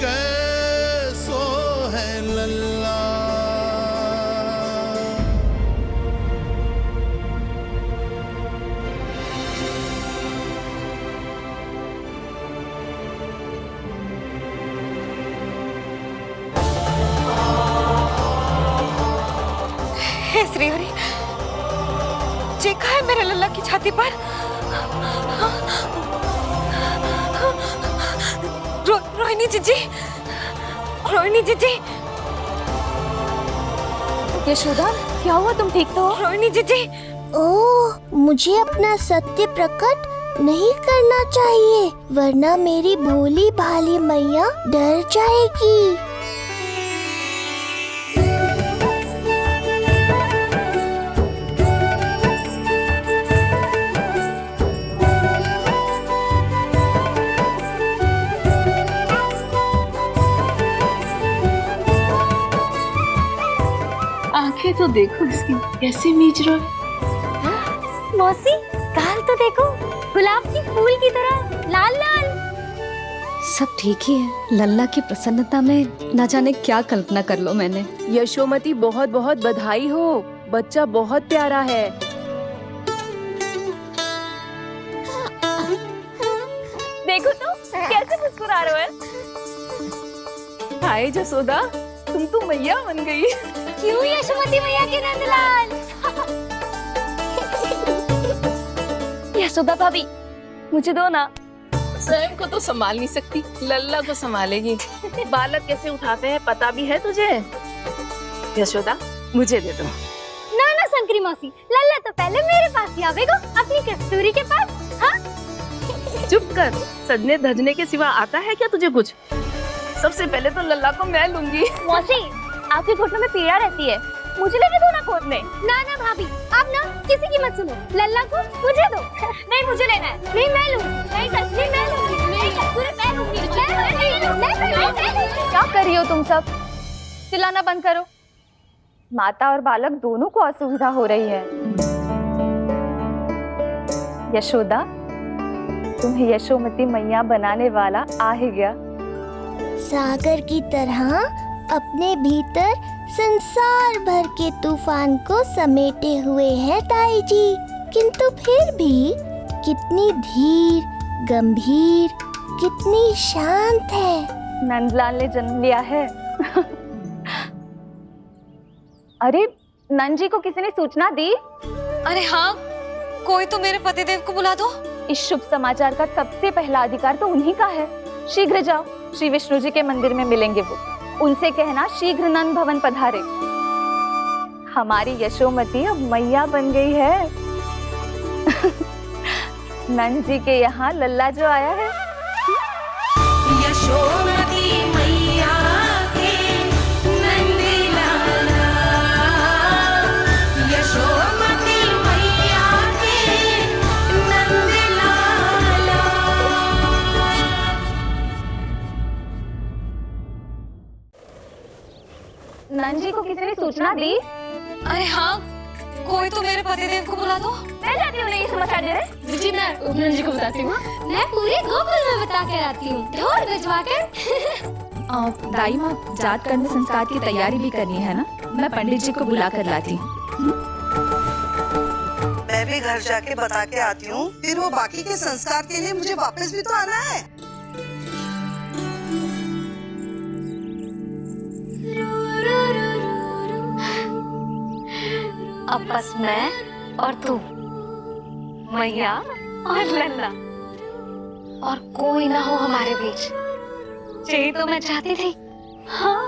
कैसो है लल्ला। हे श्री हरि, चेखा है मेरे लल्ला की छाती पर। रोहिणी जीजी, रोहिणी जीजी। यशोदा, क्या हुआ? तुम ठीक तो हो? रोहिणी जीजी। ओह, मुझे अपना सत्य प्रकट नहीं करना चाहिए, वरना मेरी भोली भाली मैया डर जाएगी। आंखें तो देखो इसकी कैसे मीच रहा है। मौसी, गाल तो देखो, गुलाब की फूल की तरह लाल लाल। सब ठीक ही है। लल्ला की प्रसन्नता में न जाने क्या कल्पना कर लो मैंने। यशोमती, बहुत बहुत बधाई हो, बच्चा बहुत प्यारा है। देखो तो कैसे मुस्कुरा रहा है। हाय जसोदा, तुम तो मैया बन गई। क्यों यशोमती मैया के नंदलाल? यशोदा भाभी, मुझे दो ना। स्वयं को तो संभाल नहीं सकती, लल्ला को संभालेगी। बालक कैसे उठाते हैं पता भी है तुझे? यशोदा, मुझे दे दो। ना ना शंकरी मौसी, लल्ला तो पहले मेरे पास ही आवेगा, अपनी कस्तूरी के पास। हाँ? चुप कर, सजने धजने के सिवा आता है क्या तुझे कुछ? सबसे पहले तो लल्ला को मैं लूंगी। मौसी, आपके घुटनों में पीड़ा रहती है, मुझे लेके दो ना गोद में। ना ना भाभी, आप ना किसी की मत सुनो, लल्ला को मुझे दो। नहीं मुझे लेना है। नहीं मैं लूंगी। नहीं सच्ची मैं लूंगी। नहीं कस्तूरी मैं लूंगी। क्या कर रही हो तुम सब? चिल्लाना बंद करो। माता और बालक दोनों को असुविधा हो रही है। यशोदा, तुम्हें यशोमती मैया बनाने वाला आ ही गया। सागर की तरह अपने भीतर संसार भर के तूफान को समेटे हुए है ताई जी, किंतु फिर भी कितनी धीर, गंभीर, कितनी शांत है। नंदलाल ने जन्म लिया है। अरे नंद जी को किसी ने सूचना दी? अरे हाँ, कोई तो मेरे पतिदेव को बुला दो। इस शुभ समाचार का सबसे पहला अधिकार तो उन्हीं का है। शीघ्र जाओ, श्री विष्णु जी के मंदिर में मिलेंगे वो। उनसे कहना शीघ्र नंद भवन पधारे। हमारी यशोमती अब मैया बन गई है। नंद जी के यहाँ लल्ला जो आया है। यशोमती मैया के नंद लाला, यशोमती मैया के नंद लाला। नंद जी को किसी ने सूचना दी? अरे हाँ, कोई तो मेरे पतिदेव को बुला दो। मैं जाती हूँ नहीं समाचार दे। जी मैं नंद जी को बताती हूँ। मैं पूरे गोकुल में बता कर आती हूँ, ढोल बजवा कर। दाई माँ, जात कर्म संस्कार की तैयारी भी करनी है ना, मैं पंडित जी को बुला कर लाती हूँ। मैं भी घर जाके बता के आती हूँ, फिर वो बाकी के संस्कार के लिए मुझे वापस भी तो आना है। अब बस मैं और तू, मैया और लल्ला, और कोई ना हो हमारे बीच। यही तो मैं चाहती थी। हाँ।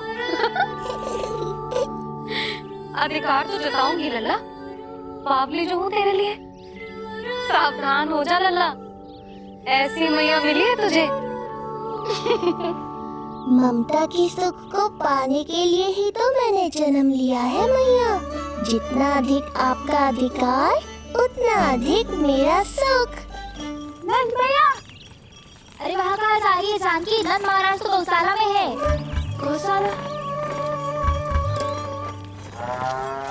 अधिकार तो जताऊंगी लल्ला, बावली जो हूँ तेरे लिए। सावधान हो जा लल्ला, ऐसी मैया मिली है तुझे। ममता की सुख को पाने के लिए ही तो मैंने जन्म लिया है मैया। जितना अधिक आपका अधिकार, उतना अधिक मेरा सुख। नंद भैया, अरे वहाँ कहाँ जा रही है जानकी? नंद महाराज तो गौशाला में है। गौशाला?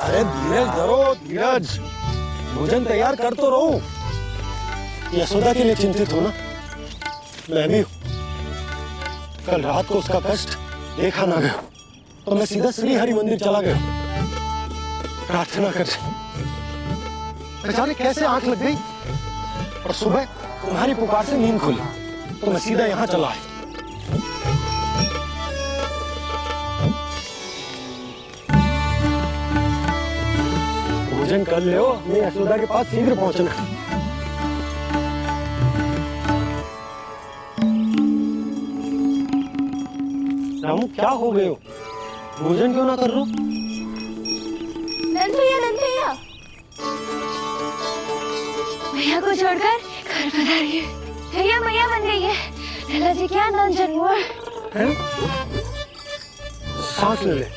अरे धीरज धरो, धीरज। भोजन तैयार कर तो रहो। यशोदा के लिए चिंतित हो ना? मैं भी हूँ। कल रात को उसका कष्ट देखा ना गया, तो मैं सीधा श्री हरि मंदिर चला गया प्रार्थना कर। न जाने कैसे आंख लग गई, और सुबह तुम्हारी पुकार से नींद खुली, तो मैं सीधा यहाँ चला आया। भोजन कर ले, अपनी यशोदा के पास शीघ्र पहुंचना। रामू, क्या हो गए हो? भोजन क्यों ना कर रहे हो? नंद भैया, मैया को छोड़कर घर पधारी है। भैया मैया बन गई है। लल्ला जी क्या नंद जन्म है? सांस ले ले।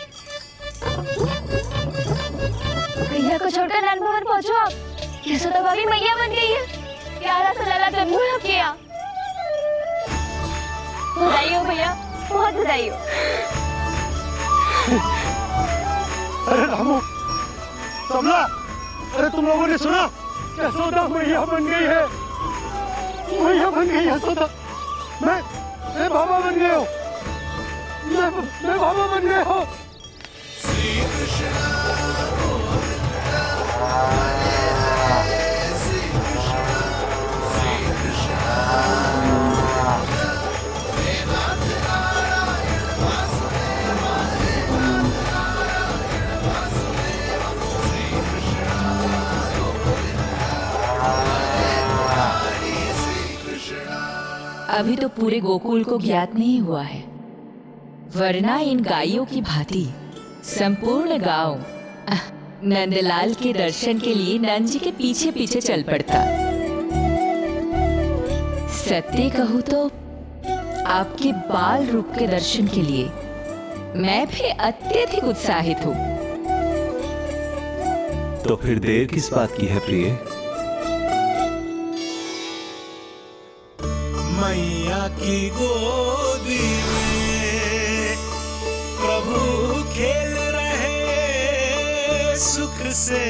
भैया को छोड़कर नंद भवन पहुंचो आप। यशोदा भाभी मैया बन गई है। प्यारा सा लल्ला जन्म हुआ आपके यहाँ। बधाई हो भैया, बहुत बधाई हो। अरे रामू, कमला, अरे तुम लोगों ने सुना? यशोदा मैया बन गई है। मैया बन गई यशोदा। मैं बाबा बन गया हूँ। मैं बाबा बन गया हूँ। अभी तो पूरे गोकुल को ज्ञात नहीं हुआ है, वरना इन गायों की भांति संपूर्ण गांव नंदलाल के दर्शन के लिए नंद जी के पीछे पीछे चल पड़ता। सत्य कहूँ तो आपके बाल रूप के दर्शन के लिए मैं भी अत्यधिक उत्साहित हूँ। तो फिर देर किस बात की है प्रिय? मैया की गोदी में प्रभु खेल रहे सुख से,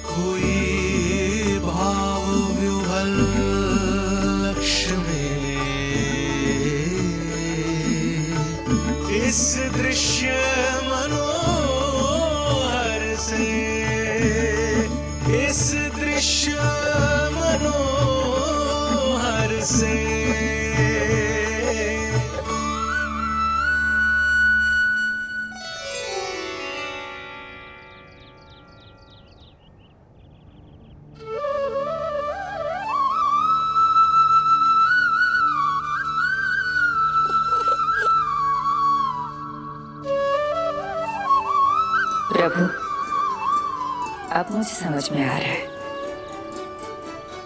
कोई भाव विह्वल लक्ष्य में। इस दृश्य मनोहर से, इस दृश्य मनोहर से। प्रभु, अब मुझे समझ में आ रहा है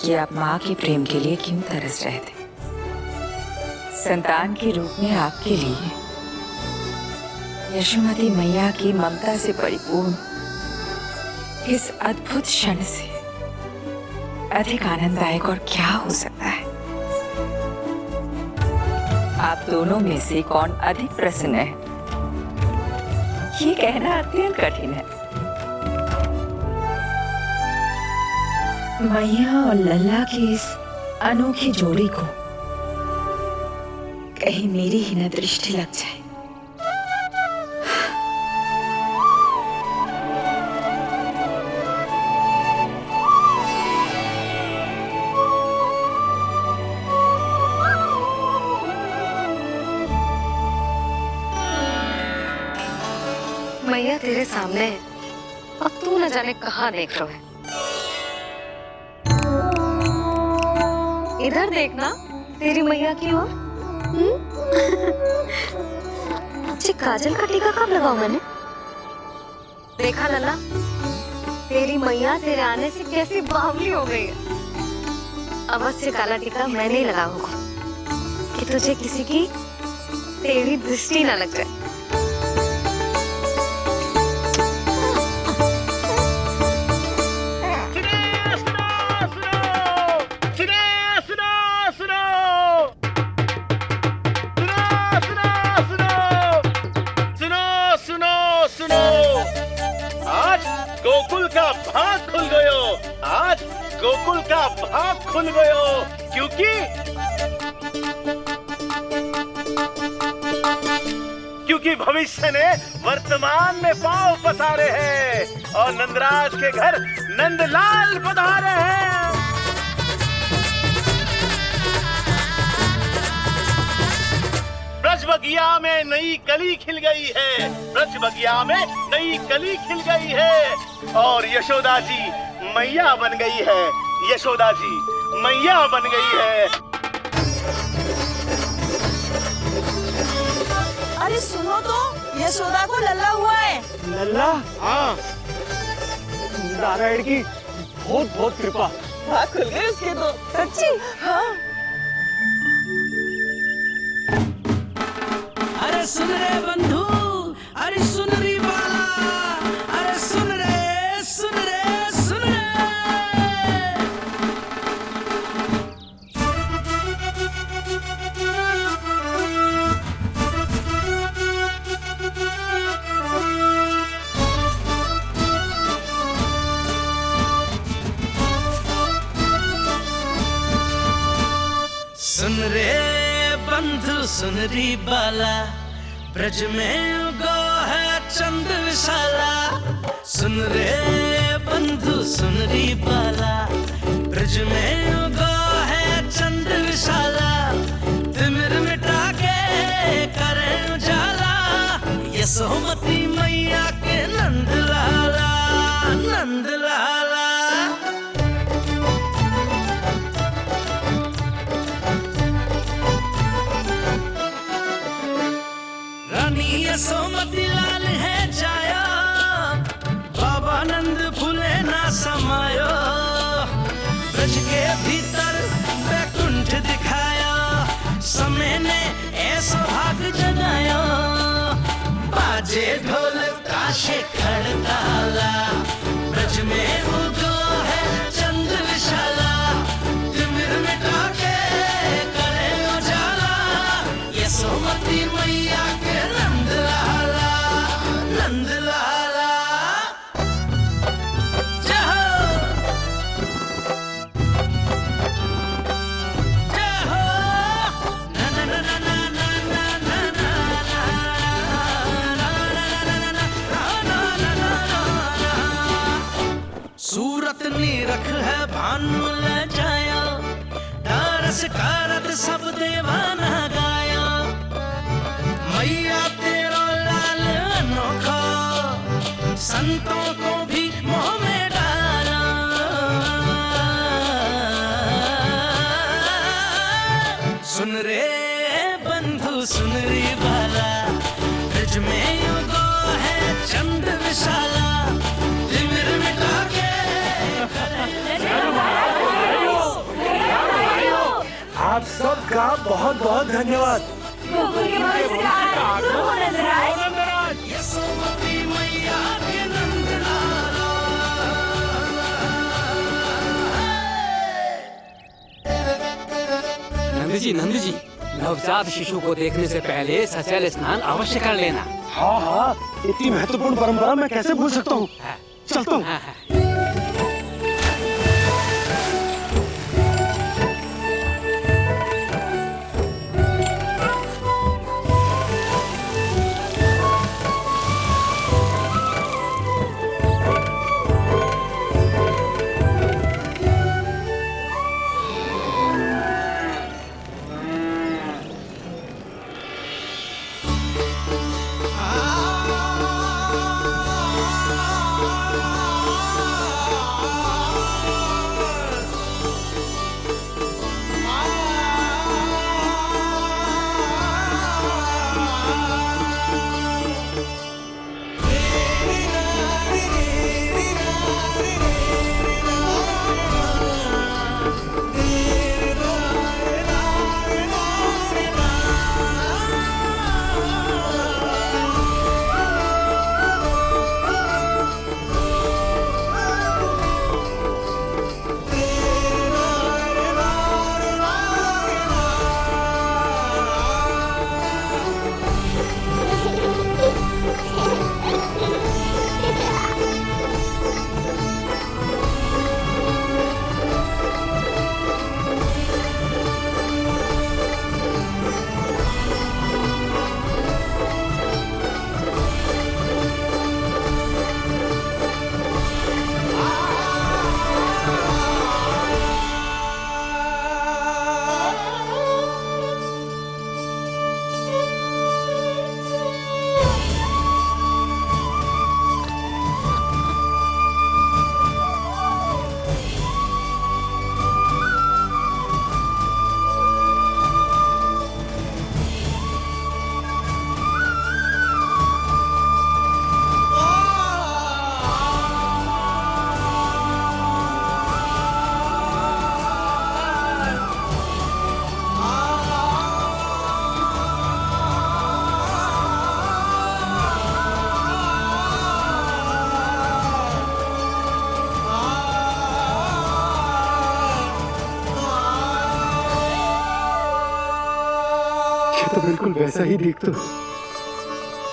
कि आप माँ के प्रेम के लिए क्यों तरस रहे थे। संतान के रूप में आपके लिए यशोमती मैया की ममता से परिपूर्ण इस अद्भुत क्षण से अधिक आनंददायक और क्या हो सकता है। आप दोनों में से कौन अधिक प्रसन्न है, ये कहना अत्यंत कठिन है। मैया और लल्ला की इस अनोखी जोड़ी को कहीं मेरी ही न दृष्टि लग जाए। मैया तेरे सामने है और तू न जाने कहाँ देख रहा है। इधर देखना तेरी मैया की ओर। अच्छी काजल का टीका कब लगाऊं मैंने? देखा लल्ला, तेरी मैया तेरे आने से कैसी बावली हो गई है। अवश्य काला टीका मैंने ही लगाया होगा कि तुझे किसी की तेरी दृष्टि न लग जाए। गोकुल का भाग खुल गयो, आज गोकुल का भाग खुल गयो, क्योंकि भविष्य ने वर्तमान में पांव पसारे हैं और नंदराज के घर नंदलाल पधारे हैं। ब्रज बगिया में नई कली खिल गई है, ब्रज बगिया में नई कली खिल गई है और यशोदा जी मैया बन गई है, यशोदा जी मैया बन गई है। अरे सुनो तो, यशोदा को लल्ला हुआ है। लल्ला? हाँ, नारायण की बहुत बहुत कृपा। भाग खुल गए उसके तो। सच्ची? हाँ। अरे सुन रे बंधु, अरे सुन रे बाला, अरे सुन रे, सुन रे, सुन रे। सुन रे बंधु, सुन री बाला, ब्रज में उगो है चंद विशाला। सुन रे बंधु, सुन री बाला, ब्रज में उगो है चंद विशाला। तिमिर मिटा के करे उजाला, यशोमती मैया के नंद लाला, नंद लाला। अपनी यशोमती लाल है जाया, बाबा नंद फूले ना समायो, ब्रज के भीतर बैकुंठ दिखाया, समय ने ऐसा भाग जगाया, बाजे ढोल ताशे खड़ताला, ब्रज में उगो है चंद्र विशाला, तिमिर मिटा के करे उजाला, यशोमती मैया के नंद लाला, नंद लाला। जय हो, जय हो, ना ना ना ना ना ना ना ना सूरत नीरख है भानु ले जाया, दारस कारत सब देवाना गाया, मैया तेरा लाल अनोखा, संतों को भी मोह में डाला, सुन रे बंधु सुन रे बाला, ब्रज में युगो है चंद्र विशाला, तिमिर मिटा के आप सबका बहुत बहुत धन्यवाद। यशोमती मैया के नंद लाला। नंद जी, नवजात शिशु को देखने से पहले सचैल स्नान अवश्य कर लेना। हाँ हाँ, इतनी महत्वपूर्ण परंपरा मैं कैसे भूल सकता हूँ। चलता हूँ। तो बिल्कुल वैसा ही दिखता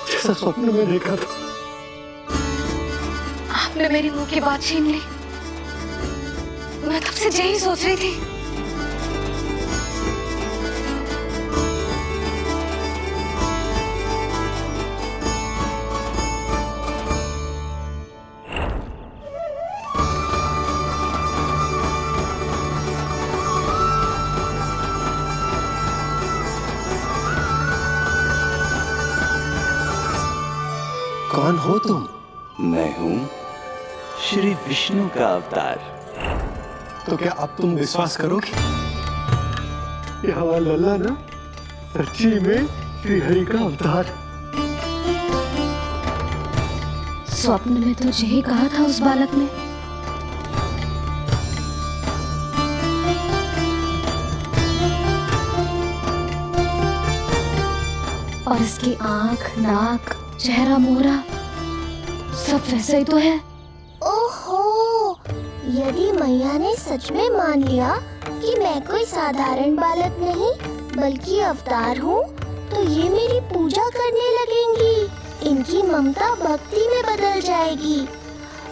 जैसा स्वप्न में देखा था। आपने मेरी मुंह की बात छीन ली। मैं तब से यही सोच रही थी। कौन हो तुम? मैं हूँ श्री विष्णु का अवतार। तो क्या अब तुम विश्वास करोगे कि हमारा लल्ला ना सच्ची में श्री हरि का अवतार? स्वप्न में तो यही कहा था उस बालक ने। और इसकी आंख, नाक, चेहरा, मोहरा सब वैसा ही तो है। ओहो, यदि मैया ने सच में मान लिया कि मैं कोई साधारण बालक नहीं बल्कि अवतार हूँ, तो ये मेरी पूजा करने लगेंगी। इनकी ममता भक्ति में बदल जाएगी।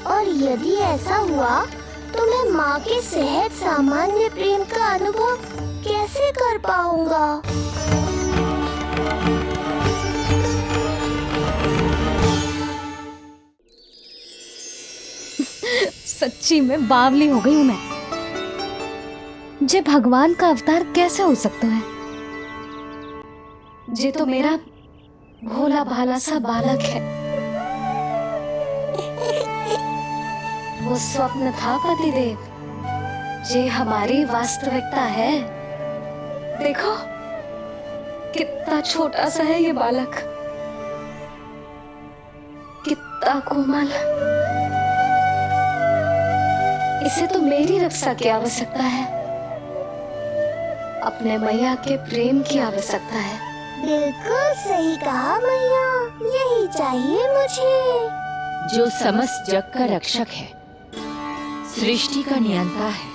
और यदि ऐसा हुआ तो मैं माँ के सहज सामान्य प्रेम का अनुभव कैसे कर पाऊंगा? सच्ची में बावली हो गई हूँ मैं। जे भगवान का अवतार कैसे हो सकता है? जे तो मेरा भोला भाला सा बालक है। वो स्वप्न था पतिदेव, जे हमारी वास्तविकता है। देखो कितना छोटा सा है ये बालक, कितना कोमल। इसे तो मेरी रक्षा की आवश्यकता है, अपने मैया के प्रेम की आवश्यकता है। बिल्कुल सही कहा मैया, यही चाहिए मुझे। जो समस्त जग का रक्षक है, सृष्टि का नियंता है,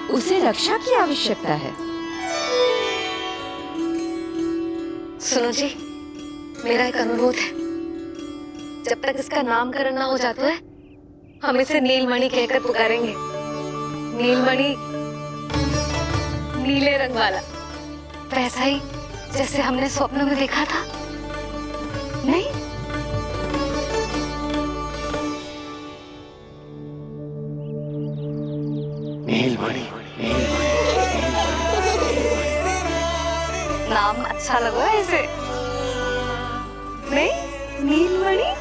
उसे रक्षा की आवश्यकता है। सुनो जी, मेरा एक अनुरोध है। जब तक इसका नामकरण ना हो जाता है, हम इसे नीलमणि कहकर पुकारेंगे। नीलमणि नीले रंग वाला, वैसा ही जैसे हमने स्वप्न में देखा था। नहीं? नीलमणि। नाम अच्छा लगा इसे, नहीं? नीलमणि।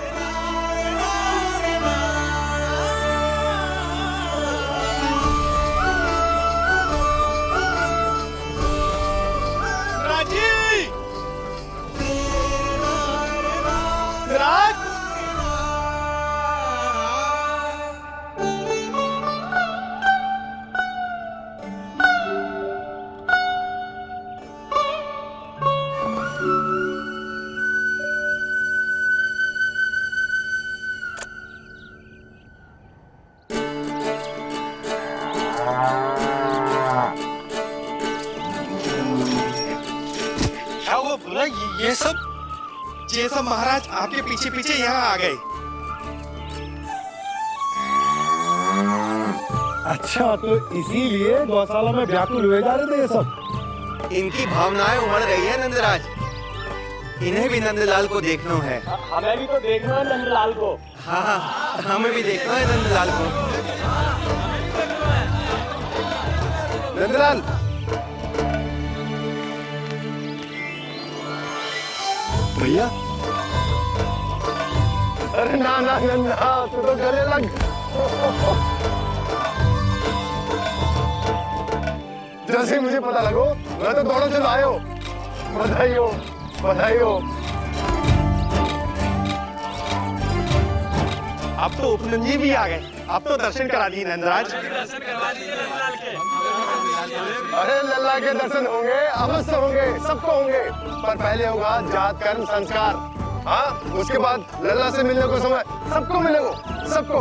ये सब महाराज आपके पीछे पीछे यहाँ आ गए। अच्छा, तो इसीलिए गौशाला में व्याकुल हुए जा रहे थे ये सब। इनकी भावनाएं उमड़ रही है नंदराज। इन्हें भी नंदलाल को देखना है। हमें भी तो देखना है नंदलाल को। हाँ, हमें भी देखना है नंदलाल को। नंदलाल, भैया। अरे ना ना नंदा, तू तो गले लग। जैसे मुझे पता लगो, मैं तो दौड़ो चलो आयो। बधाई हो, बधाई हो। अब तो उपनंद भी आ गए। अब तो दर्शन करा दिए नंदराज। अरे लल्ला के दर्शन होंगे, अवश्य होंगे, सबको होंगे। पर पहले होगा जात कर्म संस्कार। हाँ, उसके बाद लल्ला से मिलने को समय सबको मिलेगा, सबको।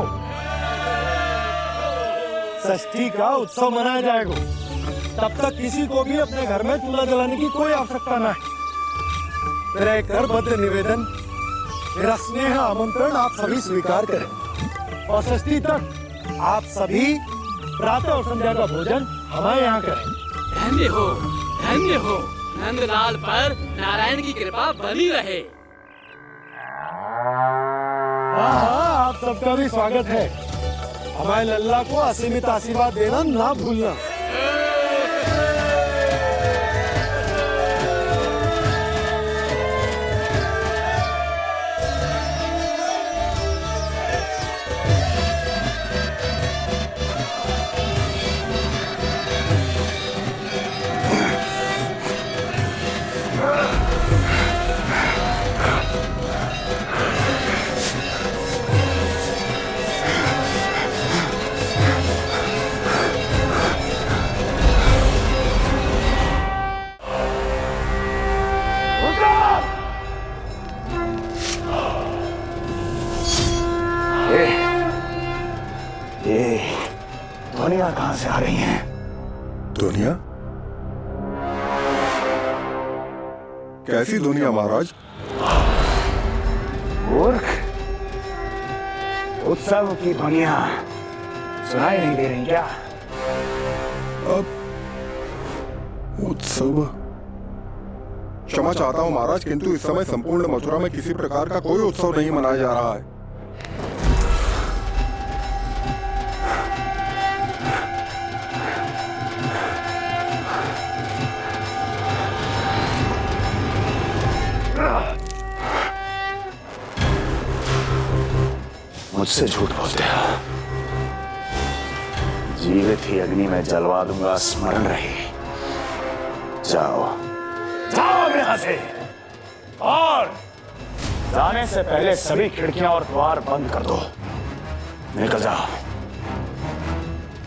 षष्ठी का उत्सव मनाया जाएगा। तब तक किसी को भी अपने घर में चूल्हा जलाने की कोई आवश्यकता न है। मेरा एक करबद्ध निवेदन, मेरा स्नेह आमंत्रण आप सभी स्वीकार करें। और षष्ठी तक आप सभी प्रातः और संध्या का भोजन हमारे यहाँ करें। धन्य हो, धन्य हो। नंदलाल पर नारायण की कृपा बनी रहे। हाँ, आप सबका भी स्वागत है। हमारे लल्ला को असीमित आशीर्वाद देना ना भूलना। ध्वनियां कहां से आ रही हैं? दुनिया? कैसी दुनिया महाराज? मूर्ख, उत्सव की ध्वनियां सुनाई नहीं दे रही क्या? अब उत्सव? क्षमा चाहता हूं महाराज, किंतु इस समय संपूर्ण मथुरा में किसी प्रकार का कोई उत्सव नहीं मनाया जा रहा है। मुझसे झूठ बोलते हो। जीवित ही अग्नि में जलवा दूंगा, स्मरण रहे। जाओ जाओ यहां से, और जाने से पहले सभी खिड़कियां और द्वार बंद कर दो। निकल जाओ।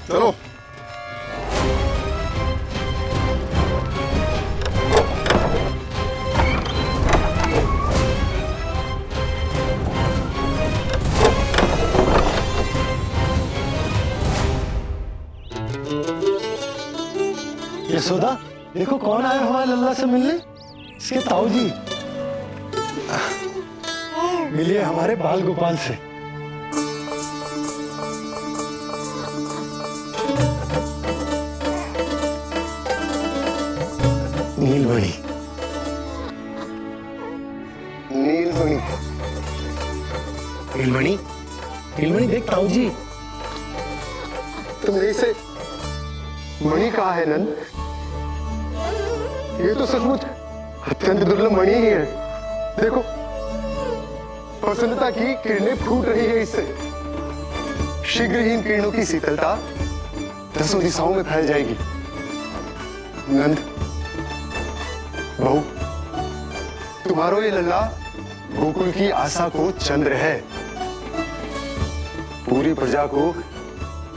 चलो। यशोदा, देखो कौन आया हुआ है लल्ला से मिलने। इसके ताऊ जी। मिलिए हमारे बाल गोपाल से। नीलमणि, नीलमणि, नीलमणि, नीलमणि देख ताऊ जी। तुमने इसे मणि कहा है नंद? ये तो सचमुच अत्यंत दुर्लभ मणि ही है। देखो, प्रसन्नता की किरणें फूट रही है इससे। शीघ्र ही इन किरणों की शीतलता दसों दिशाओं में फैल जाएगी। नंद, बहू, तुम्हारो ये लल्ला गोकुल की आशा को चंद्र है। पूरी प्रजा को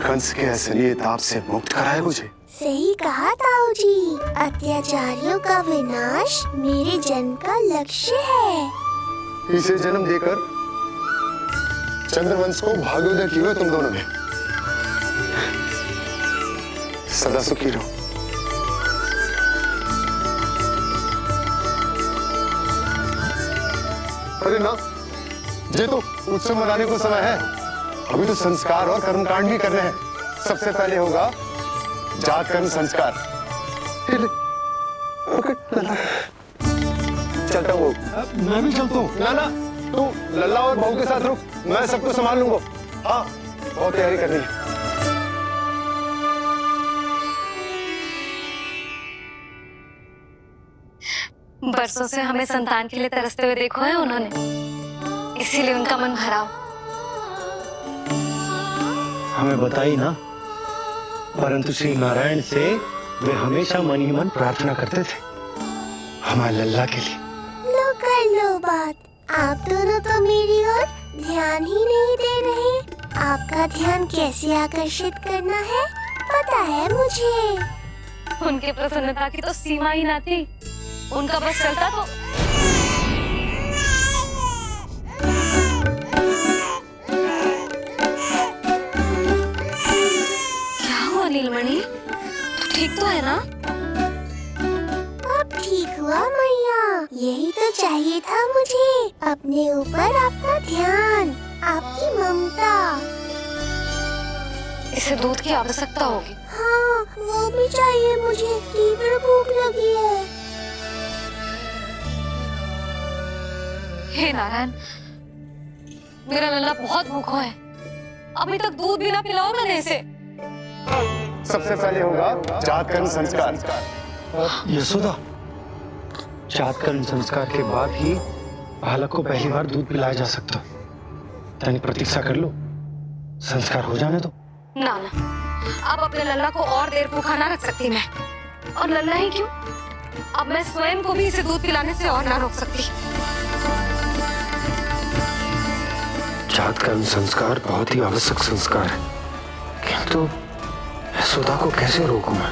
कंस के असली ताप से मुक्त कराए मुझे। सही कहा ताऊ जी, अत्याचारियों का विनाश मेरे जन्म का लक्ष्य है। इसे जन्म देकर चंद्रवंश को भाग्योदय किया तुम दोनों ने। सदा सुखी रहो। अरे ना, ये तो उत्सव मनाने को समय है। अभी तो संस्कार और कर्मकांड भी करने हैं। सबसे पहले होगा जात कर्म संस्कार। चलता हूँ। मैं भी चलता हूँ। ना ना, तू लल्ला और बहू के साथ रुक, मैं सबको संभाल लूंगा। हाँ, बहुत तैयारी करनी है। बरसों से हमें संतान के लिए तरसते हुए देखो है उन्होंने, इसीलिए उनका मन भरा। हमें बताई ना, परंतु श्री नारायण से वे हमेशा मन ही मन प्रार्थना करते थे हमारे लल्ला के लिए। लो कर लो बात। आप दोनों तो मेरी ओर ध्यान ही नहीं दे रहे। आपका ध्यान कैसे आकर्षित करना है पता है मुझे। उनके प्रसन्नता की तो सीमा ही ना थी। उनका बस चलता तो नीलमणि, तू ठीक तो है ना? अब ठीक हुआ मैया, यही तो चाहिए था मुझे। अपने ऊपर आपका ध्यान, आपकी ममता। इसे दूध की आवश्यकता होगी। हाँ, वो भी चाहिए मुझे। तीव्र भूख लगी है। हे नारायण, मेरा लल्ला बहुत भूखा है। अभी तक दूध भी ना पिलाओ मैंने इसे। सबसे पहले होगा जात कर्म संस्कार। यशोदा, जात कर्म संस्कार के बाद ही बालक को पहली बार दूध पिलाया जा सकता। तनिक प्रतीक्षा कर लो, संस्कार हो जाने दो। ना ना, अब अपने लल्ला को और देर भूखा ना रख सकती मैं। और लल्ला ही क्यों, अब मैं स्वयं को भी इसे दूध पिलाने से और ना रोक सकती। जात कर्म संस्कार बहुत ही आवश्यक संस्कार है, किंतु यशोदा को कैसे रोकूं मैं?